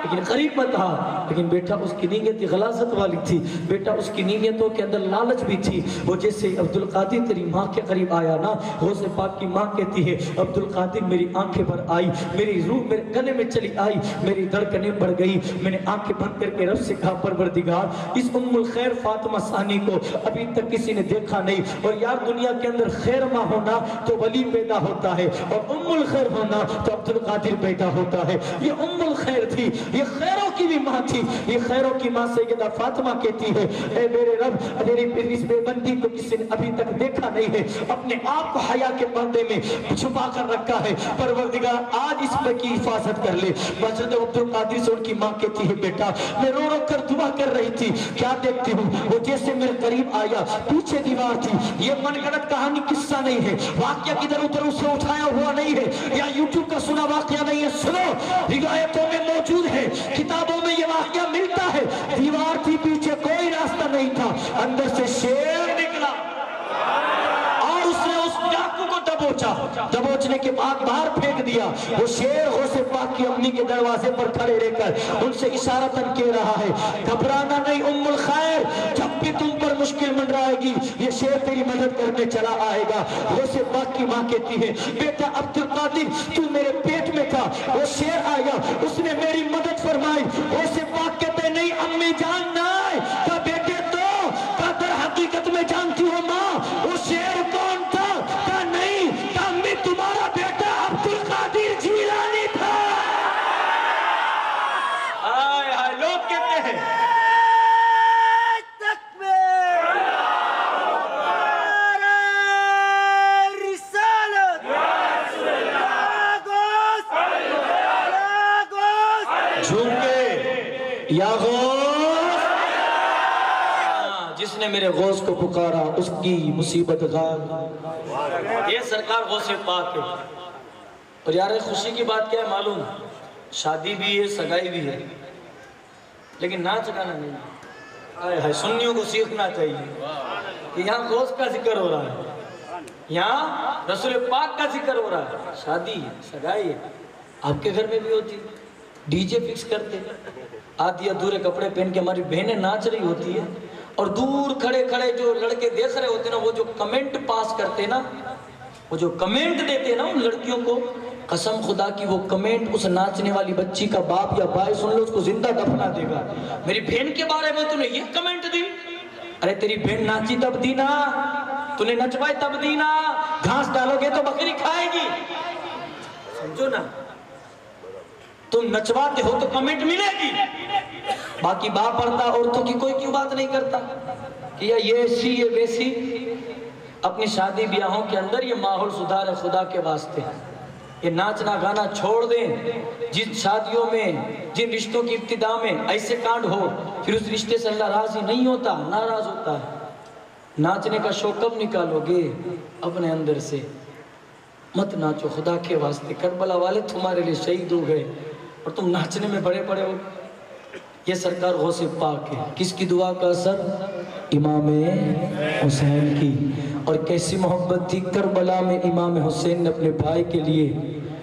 لیکن قریب مت آ۔ لیکن بیٹا اس کی نیت غلاظت والی تھی، بیٹا اس کی نیتوں کے اندر لالچ بھی تھی۔ وہ جیسے عبدالقادر تیری ماں کے قریب آیا نا، غوث پاک کی ماں کہتی ہے عبدالقادر میری آنکھیں بھر آئی، میری روح میرے گلے میں چلی آئی، میری دھڑکنیں بڑھ گئی، میں نے آنکھیں بند کر کے رب سے کہا پروردگار اس ام الخیر فاطمہ ثانی کو ابھی تک کسی نے دیکھا نہیں، اور یار دنیا کے اندر خیر ماں ہونا تو ولی پیدا ہوتا ہے، اور ام الخیر ہونا تو عبدالقادر پیدا ہوتا ہے۔ یہ ام الخیر تھی، یہ خیروں کی بھی ماں تھی، یہ خیروں کی ماں سیدہ فاطمہ کہتی ہے اے میرے رب میری اس بے بندی کو کسی نے ابھی تک دیکھا نہیں ہے، اپنے آپ کو حیا کے پردے میں چھپا کر رکھا ہے، پروردگار آج اس میں کی حفاظت کر لے۔ حضرت عبدالقادر سے ان کی ماں کہتی ہے بیٹا میں رو رو کر دعا کر رہی تھی، کیا دیکھتی ہوں وہ جیسے میرے قریب آیا، پیچھے دیوار تھی، یہ من گھڑت کہانی قصہ نہیں ہے، واقعہ کدھر ادھر اسے اٹھایا ہوا نہیں ہے یا یوٹیوب کا سنا واقعہ نہیں ہے، سنو روایتوں میں موجود ہے، کتابوں میں یہ واقعہ ملتا ہے، دیوار تھی پیچھے کوئی راستہ نہیں تھا، اندر سے شیر نکلا اور اس نے اس ڈاکو کو دبوچنے کے بعد باہر پھینک دیا۔ وہ شیر غوث پاک کی امی کے دروازے پر کھڑے رہ کر ان سے اشارتاً کہہ رہا ہے گھبرانا نہیں ام الخیر، جب بھی تم پر مشکل منڈرائے گی یہ شیر تیری مدد کرنے چلا آئے گا۔ غوث پاک کی ماں کہتی ہے بیٹا عبدالقادر تو میرے پیٹ میں تھا، وہ شیر آیا اس نے میری مدد فرمائی۔ غوث پاک کہتے نہیں امی جان نہیں، کہ بیٹے تو کہ در حقیقت میں جانتی ہو ماں وہ شیر کون تھا؟ کہ نہیں، کہ امی تمہارا بیٹا عبدالقادر جیلانی تھا۔ آئے آئے لوگ کہتے ہیں یا غوث، جس نے میرے غوث کو پکارا اس کی مصیبت غائب۔ یہ سرکار غوث پاک ہے۔ اور یار خوشی کی بات کیا ہے معلوم، شادی بھی ہے سگائی بھی ہے لیکن ناچ گانا نہیں ہے۔ آئے ہائے سنیوں کو سیکھنا چاہیے کہ یہاں غوث کا ذکر ہو رہا ہے، یہاں رسول پاک کا ذکر ہو رہا ہے، شادی ہے سگائی ہے۔ آپ کے گھر میں بھی ہوتی ڈی جے فکس کرتے، آدھی ادھورے کپڑے پہن کے ہماری بہنیں ناچ رہی ہوتی ہے، اور دور کھڑے کھڑے جو لڑکے دیکھ رہے ہوتے ہیں نا، وہ جو کمنٹ پاس کرتے نا، وہ جو کمنٹ دیتے نا ان لڑکیوں کو، قسم خدا کی وہ کمنٹ اس ناچنے والی بچی کا باپ یا بھائی سن لو اس کو زندہ دفنا دے گا۔ میری بہن کے بارے میں تو نے یہ کمنٹ دی، ارے تیری بہن ناچی تب دی نا، تو نے نچوائی تب دی نا، گھاس ڈالو گے تو بکری کھائے گی، سمجھو نا، تم نچواتے ہو تو کمنٹ ملے گی۔ باقی باپ پڑھتا عورتوں کی کوئی کیوں بات نہیں کرتا کہ یہ ایسی یہ ویسی۔ اپنی شادی بیاہوں کے اندر یہ ماحول سدھارے خدا کے واسطے، یہ ناچنا گانا چھوڑ دیں۔ جن شادیوں میں جن رشتوں کی ابتدا میں ایسے کانڈ ہو پھر اس رشتے سے اللہ راضی نہیں ہوتا، ناراض ہوتا ہے۔ ناچنے کا شوق کب نکالو گے؟ اپنے اندر سے مت ناچو خدا کے واسطے، کربلا والے تمہارے لیے شہید ہو گئے اور تم ناچنے میں بڑے بڑے ہو۔ یہ سرکار غوث پاک ہے، کس کی دعا کا اثر؟ امام حسین کی۔ اور کیسی محبت تھی کربلا میں، امام حسین نے اپنے بھائی کے لیے،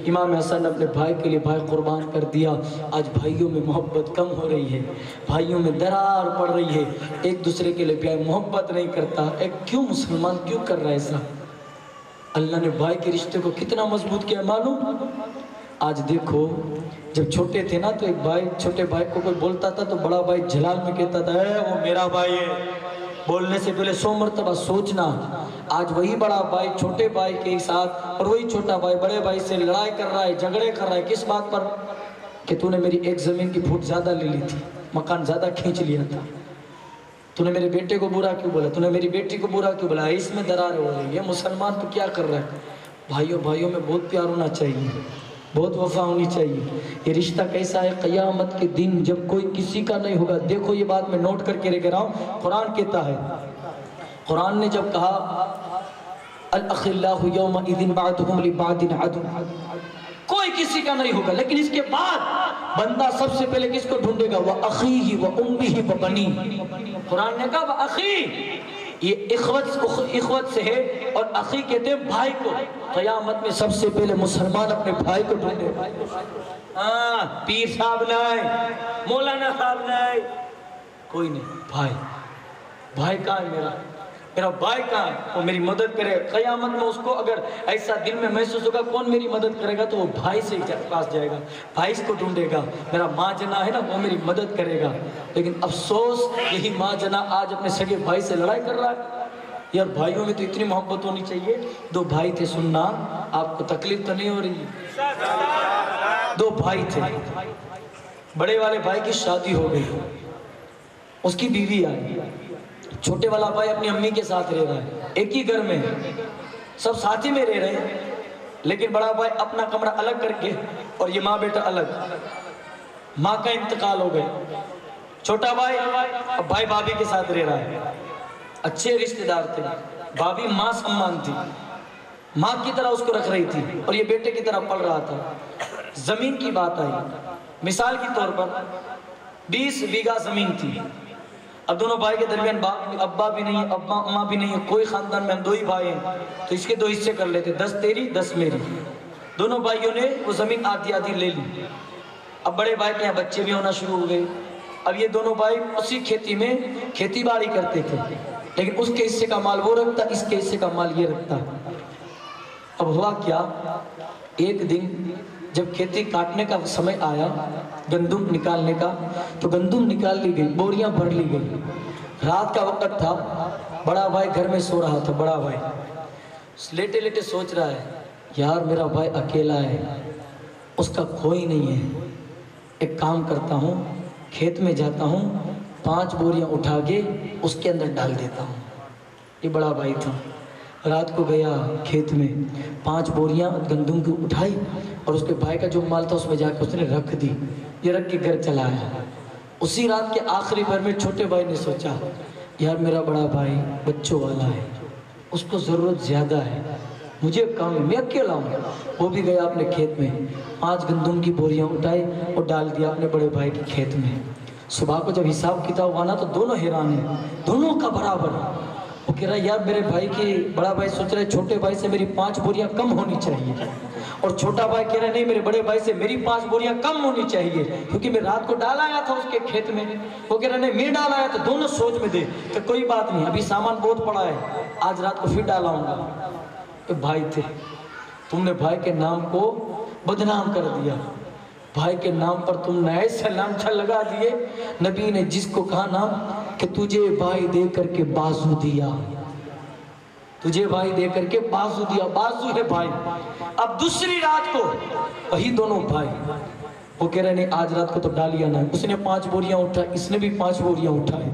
امام حسن نے اپنے بھائی کے لیے بھائی قربان کر دیا۔ آج بھائیوں میں محبت کم ہو رہی ہے، بھائیوں میں درار پڑ رہی ہے، ایک دوسرے کے لیے بھائی محبت نہیں کرتا۔ ایک کیوں مسلمان کیوں کر رہا ہے ایسا؟ اللہ نے بھائی کے رشتے کو کتنا مضبوط کیا معلوم؟ آج دیکھو جب چھوٹے تھے نا تو ایک بھائی چھوٹے بھائی کو کوئی بولتا تھا تو بڑا بھائی جلال میں کہتا تھا اے وہ میرا بھائی ہے، بولنے سے پہلے 100 مرتبہ سوچنا۔ آج وہی بڑا بھائی چھوٹے بھائی کے ساتھ اور وہی چھوٹا بھائی بڑے بھائی سے لڑائی کر رہا ہے، جھگڑے کر رہا ہے، کس بات پر؟ کہ تو نے میری ایک زمین کی پھوٹ زیادہ لے لی تھی، مکان زیادہ کھینچ لیا تھا، تو نے میرے بیٹے کو برا کیوں بولا، تو نے میری بیٹی کو برا کیوں بولا، اس میں درار ہو رہی ہے۔ مسلمان تو کیا کر رہا ہے؟ بھائیوں میں بہت پیار ہونا چاہیے، بہت وفا ہونی چاہیے۔ یہ رشتہ کیسا ہے؟ قیامت کے دن جب کوئی کسی کا نہیں ہوگا، دیکھو یہ بات میں نوٹ کر کے رہ رہا ہوں، قرآن کہتا ہے، قرآن نے جب کہا الاخلاء یومئذ بعضهم لبعض عدو، کوئی کسی کا نہیں ہوگا، لیکن اس کے بعد بندہ سب سے پہلے کس کو ڈھونڈے گا؟ وَأَخِيهِ وَأُمِّهِ وَبَنِيهِ۔ قرآن نے کہا وَأَخِيهِ، یہ اخوت سے ہے، اور اخی کہتے ہیں بھائی کو۔ قیامت میں سب سے پہلے مسلمان اپنے بھائی کو ڈھونڈے۔ ہاں، پیر صاحب نہیں، مولانا صاحب نہیں، کوئی نہیں، بھائی۔ بھائی کہاں ہے میرا بھائی کہاں ہے؟ وہ میری مدد کرے۔ قیامت میں اس کو اگر ایسا دل میں محسوس ہوگا کون میری مدد کرے گا، تو وہ بھائی سے پاس جائے گا، بھائی کو ڈھونڈے گا۔ میرا ماں جنا ہے نا، وہ میری مدد کرے گا۔ لیکن افسوس، یہی ماں جنا آج اپنے سگے بھائی سے لڑائی کر رہا ہے۔ یار بھائیوں میں تو اتنی محبت ہونی چاہیے۔ دو بھائی تھے، سننا، آپ کو تکلیف تو نہیں ہو رہی؟ دو بھائی تھے، بڑے والے بھائی کی شادی ہو گئی، اس کی بیوی آئی، چھوٹے والا بھائی اپنی امی کے ساتھ رہ رہا ہے، ایک ہی گھر میں، سب ساتھ ہی میں رہ رہے ہیں، لیکن بڑا بھائی اپنا کمرہ الگ کر کے، اور یہ ماں بیٹا الگ۔ ماں کا انتقال ہو گیا، چھوٹا بھائی اب بھائی بھابھی کے ساتھ رہ رہا ہے، اچھے رشتہ دار تھے، بھابھی ماں سمان تھی، ماں کی طرح اس کو رکھ رہی تھی، اور یہ بیٹے کی طرح پل رہا تھا۔ زمین کی بات آئی، مثال کے طور پر 20 بیگھہ زمین تھی۔ اب دونوں بھائی کے درمیان ابا بھی نہیں، ابا اماں بھی نہیں ہے، کوئی خاندان میں ہم دو ہی بھائی ہیں، تو اس کے 2 حصے کر لیتے، 10 تیری 10 میری۔ دونوں بھائیوں نے وہ زمین آدھی آدھی لے لی۔ اب بڑے بھائی کے یہاں بچے بھی ہونا شروع ہو گئے۔ اب یہ دونوں بھائی اسی کھیتی میں کھیتی باڑی کرتے تھے، لیکن اس کے حصے کا مال وہ رکھتا، اس کے حصے کا مال یہ رکھتا۔ اب ہوا کیا، ایک دن جب کھیتی کاٹنے کا سمے آیا، گندم نکالنے کا، تو گندم نکال لی گئی، بوریاں بھر لی گئی۔ رات کا وقت تھا، بڑا بھائی گھر میں سو رہا تھا، بڑا بھائی لیٹے لیٹے سوچ رہا ہے، یار میرا بھائی اکیلا ہے، اس کا کوئی نہیں ہے، ایک کام کرتا ہوں، کھیت میں جاتا ہوں، 5 بوریاں اٹھا کے اس کے اندر ڈال دیتا ہوں۔ یہ بڑا بھائی تھا، رات کو گیا کھیت میں، 5 بوریاں گندم کی اٹھائی، اور اس کے بھائی کا جو مال تھا اس میں جا کے اس نے رکھ دی، یہ رکھ کے گھر چلا آیا۔ اسی رات کے آخری بھر میں چھوٹے بھائی نے سوچا، یار میرا بڑا بھائی بچوں والا ہے، اس کو ضرورت زیادہ ہے، مجھے کام ہے، میں اکیلا ہوں۔ وہ بھی گیا اپنے کھیت میں، 5 گندم کی بوریاں اٹھائی اور ڈال دیا اپنے بڑے بھائی کے کھیت میں۔ صبح کو جب حساب کتاب ہوا نا، تو دونوں حیران ہیں، دونوں کا برابر۔ وہ کہہ رہا ہے، یار میرے بھائی کی، بڑا بھائی سوچ رہا ہے چھوٹے بھائی سے میری 5 بوریاں کم ہونی چاہیے، اور چھوٹا بھائی کہہ رہا ہے نہیں، میرے بڑے بھائی سے میری 5 بوریاں کم ہونی چاہیے، کیونکہ میں رات کو ڈال آیا تھا اس کے کھیت میں۔ وہ کہہ رہا ہے نہیں، میں ڈال آیا، تو دونوں سوچ میں دے کہ کوئی بات نہیں، ابھی سامان بہت پڑا ہے، آج رات کو پھر ڈال آؤں گا۔ کہ بھائی تھے، تم نے بھائی کے نام کو بدنام کر دیا، بھائی کے نام پر تم نے ایسے لانچھا لگا دیے۔ نبی نے جس کو کہا نا کہ تجھے بھائی دے کر کے بازو دیا، تجھے بھائی دے کر کے بازو دیا، بازو ہے بھائی۔ اب دوسری رات کو وہی دونوں بھائی، وہ کہہ رہے نہیں آج رات کو تو ڈالیا نہ، اس نے 5 بوریاں اٹھا، اس نے بھی 5 بوریاں اٹھائے،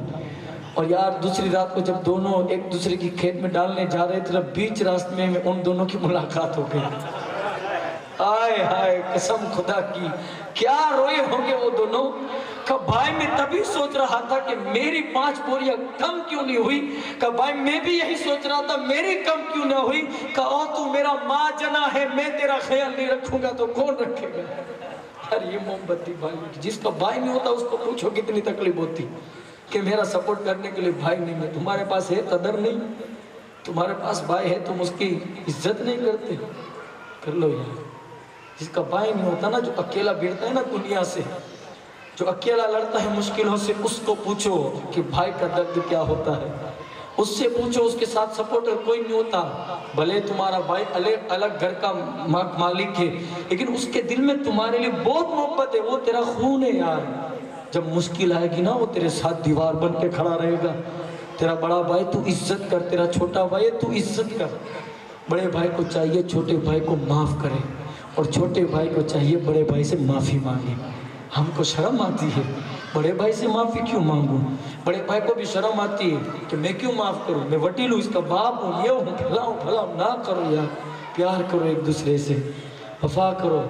اور یار دوسری رات کو جب دونوں ایک دوسرے کی کھیت میں ڈالنے جا رہے تھے، بیچ راستے میں ان دونوں کی ملاقات ہو گئی۔ آئے ہائے، قسم خدا کی کیا روئے ہوں گے وہ دونوں، کہ بھائی میں تبھی سوچ رہا تھا کہ میری 5 بوریاں کم کیوں نہیں ہوئی، کہ بھائی میں بھی یہی سوچ رہا تھا میری کم کیوں نہ ہوئی، کہ او تو میرا ماں جنا ہے، میں تیرا خیال نہیں رکھوں گا تو کون رکھے گا۔ یار یہ محبت تھی بھائی، جس کا بھائی نہیں ہوتا اس کو پوچھو کتنی تکلیف ہوتی، کہ میرا سپورٹ کرنے کے لیے بھائی نہیں ہے۔ تمہارے پاس ہے قدر نہیں، تمہارے پاس بھائی ہے تم اس کی عزت نہیں کرتے، کر لو یار۔ جس کا بھائی نہیں ہوتا نا، جو اکیلا بھیڑتا ہے نا دنیا سے، جو اکیلا لڑتا ہے مشکلوں سے، اس کو پوچھو کہ بھائی کا درد کیا ہوتا ہے، اس سے پوچھو، اس کے ساتھ سپورٹر کوئی نہیں ہوتا۔ بھلے تمہارا بھائی الگ گھر کا مالک ہے، لیکن اس کے دل میں تمہارے لیے بہت محبت ہے، وہ تیرا خون ہے یار۔ جب مشکل آئے گی نا، وہ تیرے ساتھ دیوار بن کے کھڑا رہے گا۔ تیرا بڑا بھائی تو عزت کر، تیرا چھوٹا بھائی تو عزت کر۔ بڑے بھائی کو چاہیے چھوٹے بھائی کو معاف کرے، اور چھوٹے بھائی کو چاہیے بڑے بھائی سے معافی مانگے۔ ہم کو شرم آتی ہے، بڑے بھائی سے معافی کیوں مانگوں؟ بڑے بھائی کو بھی شرم آتی ہے کہ میں کیوں معاف کروں، میں وٹیل ہوں، اس کا باپ ہوں، یہ ہوں، بھلا ہوں، بھلا ہوں۔ نہ کرو یار، پیار کرو ایک دوسرے سے، وفا کرو۔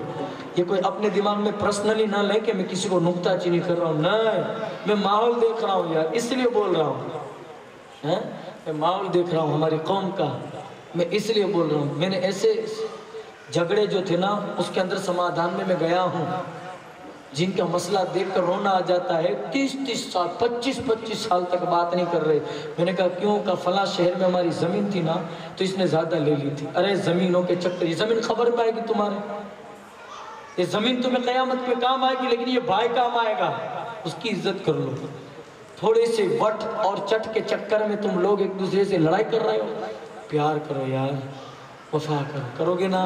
یہ کوئی اپنے دماغ میں پرسنلی نہ لے کہ میں کسی کو نکتہ چینی کر رہا ہوں، نہیں، میں ماحول دیکھ رہا ہوں یار، اس لیے بول رہا ہوں، میں ماحول دیکھ رہا ہوں ہماری قوم کا، میں اس لیے بول رہا ہوں۔ میں نے ایسے جھگڑے جو تھے نا، اس کے اندر سمادھان میں گیا ہوں، جن کا مسئلہ دیکھ کر رونا آ جاتا ہے، 30 سال 25 سال تک بات نہیں کر رہے۔ میں نے کہا کیوں؟ کہ فلاں شہر میں ہماری زمین تھی نا تو اس نے زیادہ لے لی تھی۔ ارے زمینوں کے چکر، یہ زمین خبر پائے گی تمہارے، یہ زمین تمہیں قیامت پہ کام آئے گی، لیکن یہ بھائی کام آئے گا، اس کی عزت کر لو۔ تھوڑے سے وٹ اور چٹ کے چکر میں تم لوگ ایک دوسرے سے لڑائی کر رہے ہو، پیار کرو یار، وفا کرو گے نا؟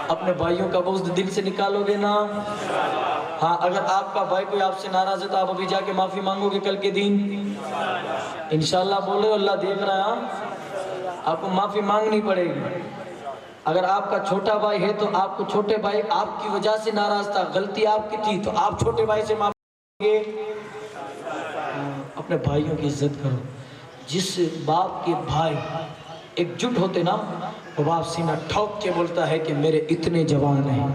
اپنے بھائیوں کا بغض دل سے نکالو گے نا؟ ہاں، اگر آپ کا بھائی کوئی آپ سے ناراض ہے تو آپ ابھی جا کے معافی مانگو گے کل کے دن؟ انشاءاللہ بولو، اللہ دیکھ رہا ہے، آپ کو معافی مانگنی پڑے گی۔ اگر آپ کا چھوٹا بھائی ہے تو آپ کو چھوٹے بھائی آپ کی وجہ سے ناراض تھا، غلطی آپ کی تھی، تو آپ چھوٹے بھائی سے معافی مانگیں گے۔ اپنے بھائیوں کی عزت کرو۔ جس باپ کے بھائی ایک جٹ ہوتے نا، وہ باپ سینہ ٹھوک کے بولتا ہے کہ میرے اتنے جوان ہیں،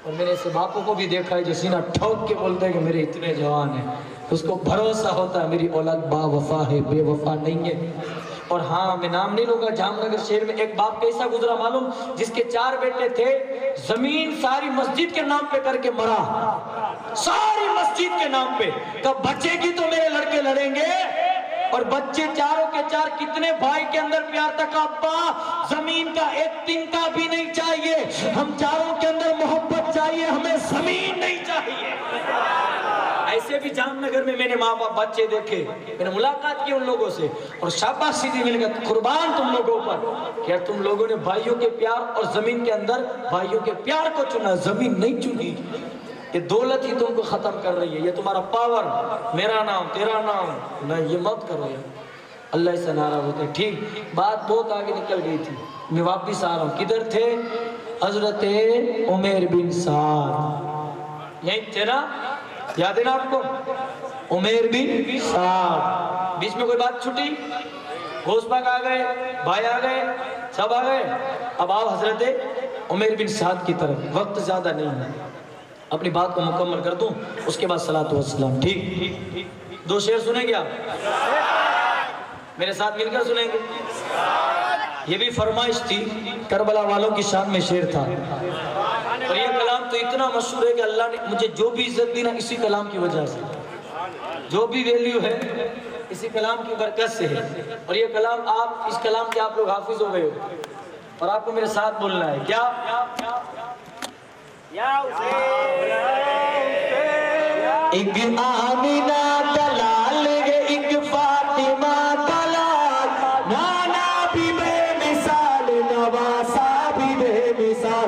اور میں نے ایسے باپوں کو بھی دیکھا ہے جو سینہ ٹھوک کے بولتے ہیں کہ میرے اتنے جوان ہیں، اس کو بھروسہ ہوتا ہے میری اولاد با وفا ہے، بے وفا نہیں ہے۔ اور ہاں، میں نام نہیں لوں گا، جام نگر شہر میں ایک باپ کیسا گزرا معلوم؟ جس کے 4 بیٹے تھے، زمین ساری مسجد کے نام پہ کر کے مرا، ساری مسجد کے نام پہ، کب بچے گی تو میرے لڑکے لڑیں گے۔ اور بچے چاروں کے چار، کتنے بھائی کے اندر پیار تھا کہ ابا زمین کا ایک تنکا بھی نہیں چاہیے، ہم چاروں کے اندر محبت چاہیے، ہمیں زمین نہیں چاہیے۔ ایسے بھی جام نگر میں نے ماں باپ بچے دیکھے، میں نے ملاقات کی ان لوگوں سے، اور شاباشی دی، میں نے کہا قربان تم لوگوں پر، کیا تم لوگوں نے بھائیوں کے پیار اور زمین کے اندر بھائیوں کے پیار کو چنا، زمین نہیں چنی۔ یہ دولت ہی تم کو ختم کر رہی ہے، یہ تمہارا پاور، میرا نام تیرا نام، نہیں، یہ مت کرو یار، اللہ سے ناراض ہوتے۔ ٹھیک، بات بہت آگے نکل گئی تھی، میں واپس آ رہا ہوں۔ کدھر تھے؟ حضرت عمیر بن سعد، یہیں تھے نا، یاد ہے نا آپ کو؟ عمیر بن سعد، بیچ میں کوئی بات چھٹی؟ گوشت پاک آ گئے، بھائی آ گئے، سب آ گئے۔ اب آؤ حضرت عمیر بن سعد کی طرف، وقت زیادہ نہیں ہے، اپنی بات کو مکمل کر دوں، اس کے بعد صلاۃ والسلام۔ ٹھیک، 2 شعر سنیں گے آپ؟ میرے ساتھ مل کر سنیں گے؟ یہ بھی فرمائش تھی، کربلا والوں کی شان میں شعر تھا، اور یہ کلام تو اتنا مشہور ہے کہ اللہ نے مجھے جو بھی عزت دی نا، اسی کلام کی وجہ سے، جو بھی ویلیو ہے اسی کلام کی برکت سے ہے۔ اور یہ کلام، آپ اس کلام کے آپ لوگ حافظ ہو گئے ہو، اور آپ کو میرے ساتھ بولنا ہے، کیا؟ ایک آمینہ دلال گے، ایک فاطمہ دلال، نانا بھی بے مثال، نواسا بھی بے مثال،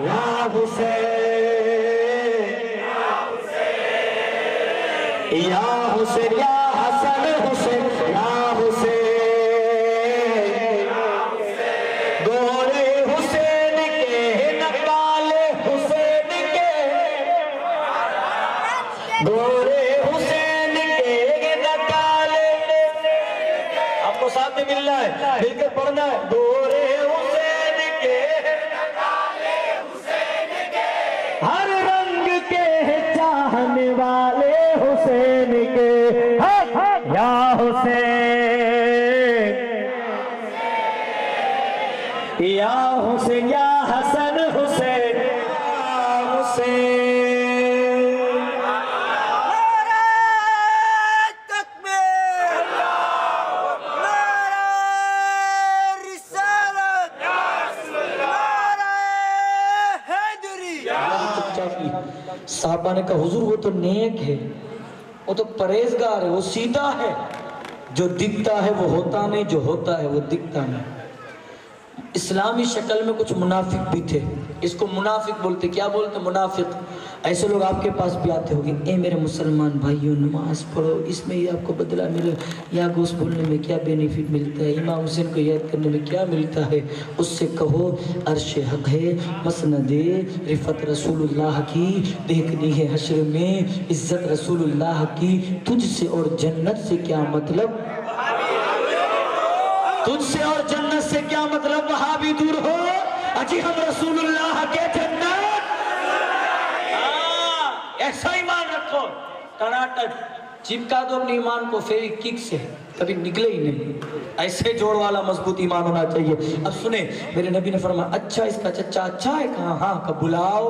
یا حسین یا حسین، یا حسن حسین، یا حسین، گورے حسین کے نکالے حسین کے، گورے حسین کے نکالے، آپ کو ساتھ میں ملنا ہے، مل کر پڑھنا ہے، گورے حسین کے نکالے حسین کے، ہر رنگ کے چاہنے والے حسین کے، یا حسین یا حسین، یا حسن حسین، یا حسین۔ نعرہ تکبیر، نعرہ رسالت، نعرہ حیدری۔ صحابہ نے کہا حضور وہ تو نیک ہے، وہ تو پرہیزگار ہے، وہ سیدھا ہے، جو دکھتا ہے وہ ہوتا نہیں، جو ہوتا ہے وہ دکھتا نہیں۔ اسلامی شکل میں کچھ منافق بھی تھے، اس کو منافق بولتے، کیا بولتے؟ منافق۔ ایسے لوگ آپ کے پاس بھی آتے ہوگے، اے میرے مسلمان بھائیوں، نماز پڑھو، اس میں یہ آپ کو بدلہ ملے، یا گوشت بولنے میں کیا بینیفٹ ملتا ہے، امام حسین کو یاد کرنے میں کیا ملتا ہے؟ اس سے کہو عرش حق ہے، مسند رفعت رسول اللہ کی، دیکھنی ہے حشر میں عزت رسول اللہ کی، تجھ سے اور جنت سے کیا مطلب، تجھ سے اور جنت سے کیا مطلب، وہاں بھی دور ہو اجی ہم رسول اللہ کے جنت۔ ایسا ایمان رکھو، ٹناٹن چپکا دو اپنے ایمان کو فیوی کک سے، کبھی نکلے ہی نہیں، ایسے جوڑ والا مضبوط ایمان ہونا چاہیے۔ اب سنیں، میرے نبی نے فرمایا اچھا اس کا چچا اچھا ہے، کہاں؟ ہاں، کہ بلاؤ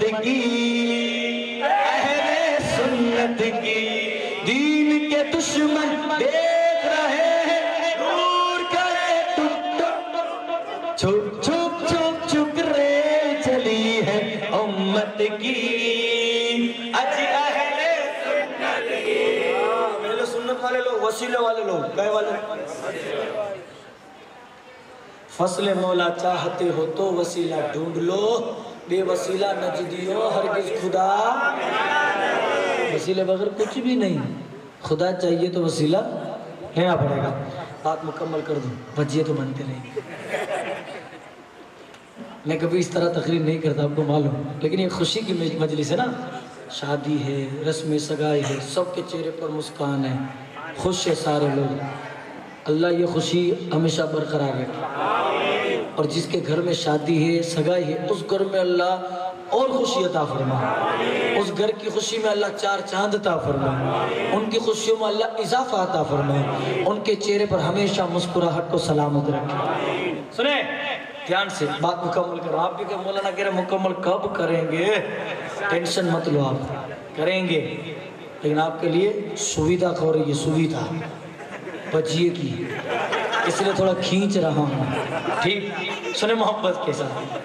امت کی اہل سنت کی دین کے دشمن دیکھ رہے ہیں دور کرے چھپ چھپ چھپ چھپ رے چلی ہے امت کی اج اہل سنت کی اہل سنت والے لوگ وسیلے والے لوگ گئے والے فصل مولا چاہتے ہو تو وسیلہ ڈھونڈ لو بے وسیلہ نجدیو ہرگز خدا وسیلے بغیر کچھ بھی نہیں خدا چاہیے تو وسیلہ لینا پڑے گا بات مکمل کر دوں بجیے تو مانتے نہیں میں کبھی اس طرح تقریر نہیں کرتا آپ کو معلوم لیکن یہ خوشی کی مجلس ہے نا شادی ہے رسم سگائی ہے سب کے چہرے پر مسکان ہے خوش ہے سارے لوگ اللہ یہ خوشی ہمیشہ برقرار رکھے اور جس کے گھر میں شادی ہے سگائی ہے اس گھر میں اللہ اور خوشی عطا فرمائے اس گھر کی خوشی میں اللہ چار چاند عطا فرمائے ان کی خوشیوں میں اللہ اضافہ عطا فرمائے ان کے چہرے پر ہمیشہ مسکراہٹ کو سلامت رکھے سنیں دھیان سے بات مکمل کرو آپ بھی کہ مولانا کہہ رہے مکمل کب کریں گے ٹینشن مت لو آپ کریں گے لیکن آپ کے لیے سویدھا ہو رہی ہے سویدھا بجیے کی اس لیے تھوڑا کھینچ رہا ہوں ٹھیک سنیں محبت کے ساتھ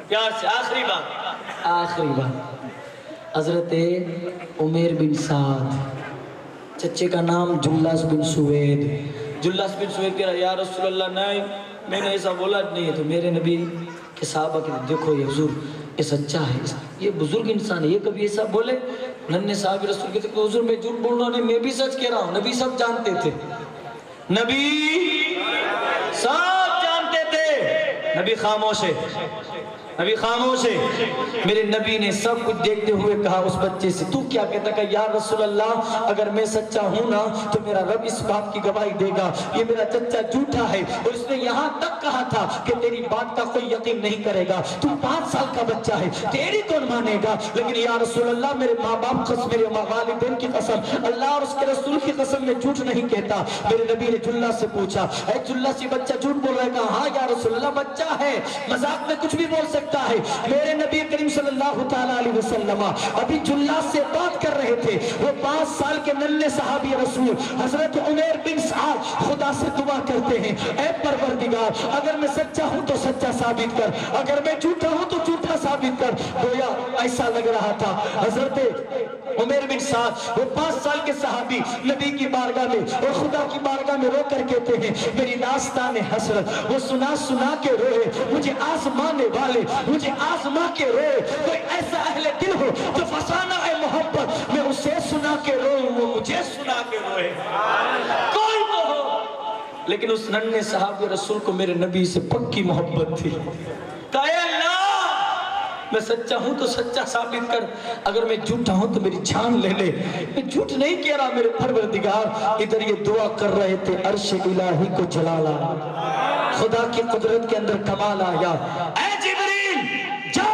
پیار سے آخری بات حضرت عمیر بن سعد چچے کا نام جلاس بن سوید جلاس بن سوید کہہ رہا یا رسول اللہ نہیں میں نے ایسا بولا نہیں ہے تو میرے نبی کے صحابہ کہتے دیکھو یہ حضور یہ سچا ہے یہ بزرگ انسان ہے یہ کبھی ایسا بولے ننھے صحابی رسول کہتے کہ حضور میں جھوٹ بول رہا نہیں میں بھی سچ کہہ رہا ہوں نبی سب جانتے تھے نبی سب جانتے تھے نبی خاموش ہے نبی خاموش ہے میرے نبی نے سب کچھ دیکھتے ہوئے کہا اس بچے سے تو کیا کہتا کہ یا رسول اللہ اگر میں سچا ہوں نا تو میرا رب اس بات کی گواہی دے گا یہ میرا چچا جھوٹا ہے اور اس نے یہاں تک کہا تھا کہ تیری بات کا کوئی یقین نہیں کرے گا تو 5 سال کا بچہ ہے تیری کون مانے گا لیکن یا رسول اللہ میرے ماں باپ قسم میرے والدین کی قسم اللہ اور اس کے رسول کی قسم میں جھوٹ نہیں کہتا میرے نبی نے جلا سے پوچھا اے جلا سے بچہ جھوٹ بول رہا ہے کہا ہاں یا رسول اللہ بچہ ہے مذاق میں کچھ بھی بول سکتا ہے میرے نبی کریم صلی اللہ علیہ وسلم ابھی جلاس سے بات کر رہے تھے وہ 5 سال کے ننھے صحابی رسول حضرت عمیر بن سعد خدا سے دعا کرتے ہیں اے پروردگار اگر میں سچا ہوں تو سچا ثابت کر اگر میں جھوٹا ہوں تو جھوٹا ثابت کر گویا ایسا لگ رہا تھا حضرت عمیر بن سعد وہ 5 سال کے صحابی نبی کی بارگاہ میں اور خدا کی بارگاہ میں رو کر کہتے ہیں میری داستان حسرت وہ سنا سنا کے روئے مجھے آزمانے والے مجھے آزما کے روئے کوئی ایسا اہل دل ہو جو فسانہ ہے محبت میں اسے سنا کے روئے وہ مجھے سنا کے روئے کوئی تو ہو لیکن اس ننھے صحابی رسول کو میرے نبی سے پکی محبت تھی کہ اے اللہ میں سچا ہوں تو سچا ثابت کر اگر میں جھوٹا ہوں تو میری جان لے لے میں جھوٹ نہیں کہہ رہا میرے پروردگار ادھر یہ دعا کر رہے تھے عرش الہی کو جلالا خدا کی قدرت کے اندر کمال آیا اے جبریل جا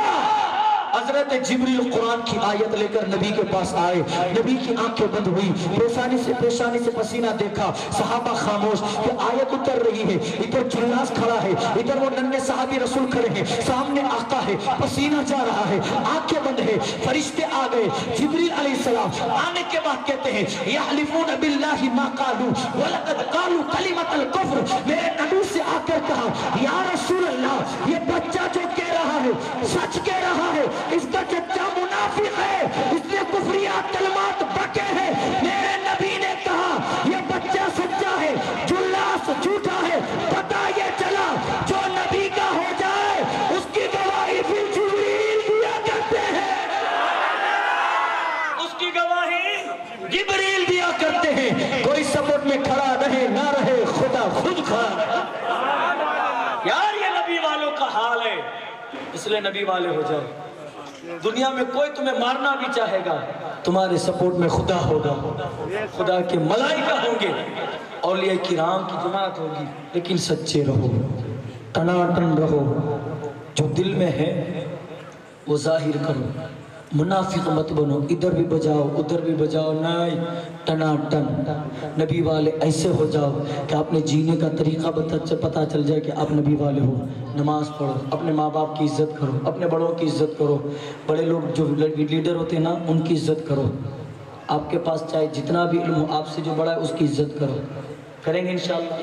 حضرت جبریل قرآن کی آیت لے کر نبی کے پاس آئے نبی کی آنکھیں بند ہوئی پیشانی سے پسینہ دیکھا صحابہ خاموش کہ آیت اتر رہی ہے ادھر جلاس کھڑا ہے ادھر وہ ننھے صحابی رسول کھڑے ہیں سامنے آقا ہے پسینہ جا رہا ہے آنکھیں بند ہے فرشتے آ گئے جبریل علیہ السلام آنے کے بعد کہتے ہیں یحلفون باللہ ما قالوا ولقد قالوا کلمۃ الکفر میرے نبی سے آ کر کہا یا رسول اللہ یہ بچہ جو کہہ رہا ہے سچ کہہ رہا ہے اس کا چچا منافق ہے اس نے کفریات کلمات بکے ہیں میرے نبی نے کہا یہ بچہ سچا ہے جلاس جھوٹا ہے پتہ یہ چلا جو نبی کا ہو جائے اس کی گواہی پھر جبریل دیا کرتے ہیں اس کی گواہی جبریل دیا کرتے ہیں کوئی سپورٹ میں کھڑا رہے نہ رہے خدا خود کھڑا یار یہ نبی والوں کا حال ہے اس لیے نبی والے ہو جاؤ دنیا میں کوئی تمہیں مارنا بھی چاہے گا تمہارے سپورٹ میں خدا ہوگا خدا کے ملائکہ ہوں گے اولیاء کرام کی جماعت ہوگی لیکن سچے رہو ٹناٹن رہو جو دل میں ہے وہ ظاہر کرو منافق مت بنو، ادھر بھی بجاؤ ادھر بھی بجاؤ، نہیں، ٹنا ٹن نبی والے ایسے ہو جاؤ کہ آپ نے جینے کا طریقہ پتہ چل جائے کہ آپ نبی والے ہو۔ نماز پڑھو، اپنے ماں باپ کی عزت کرو، اپنے بڑوں کی عزت کرو، بڑے لوگ جو لیڈر ہوتے ہیں نا ان کی عزت کرو، آپ کے پاس چاہے جتنا بھی علم ہو، آپ سے جو بڑا ہے اس کی عزت کرو۔ کریں گے انشاءاللہ؟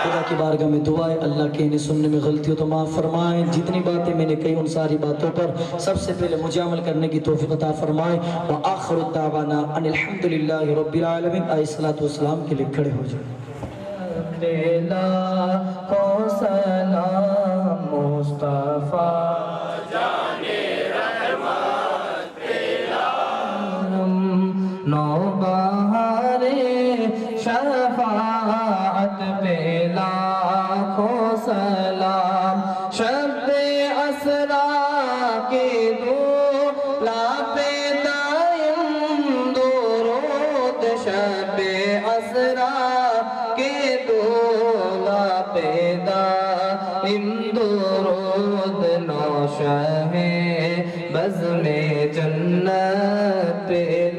خدا کی بارگاہ میں دعا ہے اللہ کہنے سننے میں غلطی ہو تو معاف فرمائیں، جتنی باتیں میں نے کہی ان ساری باتوں پر سب سے پہلے مجھے عمل کرنے کی توفیق عطا فرمائیں۔ وآخر الدعوانا ان الحمدللہ رب العالمین۔ علیہ الصلوۃ والسلام کے لیے کھڑے ہو جائیں۔ لاکھوں سلام مصطفیٰ نوبہار شفاعت پہ لاکھوں سلام، شب اسرا کے دولا پہ دائم درود، شب اسرا کے دولا پہ دائم درود، نوشہ بزم جنت پہ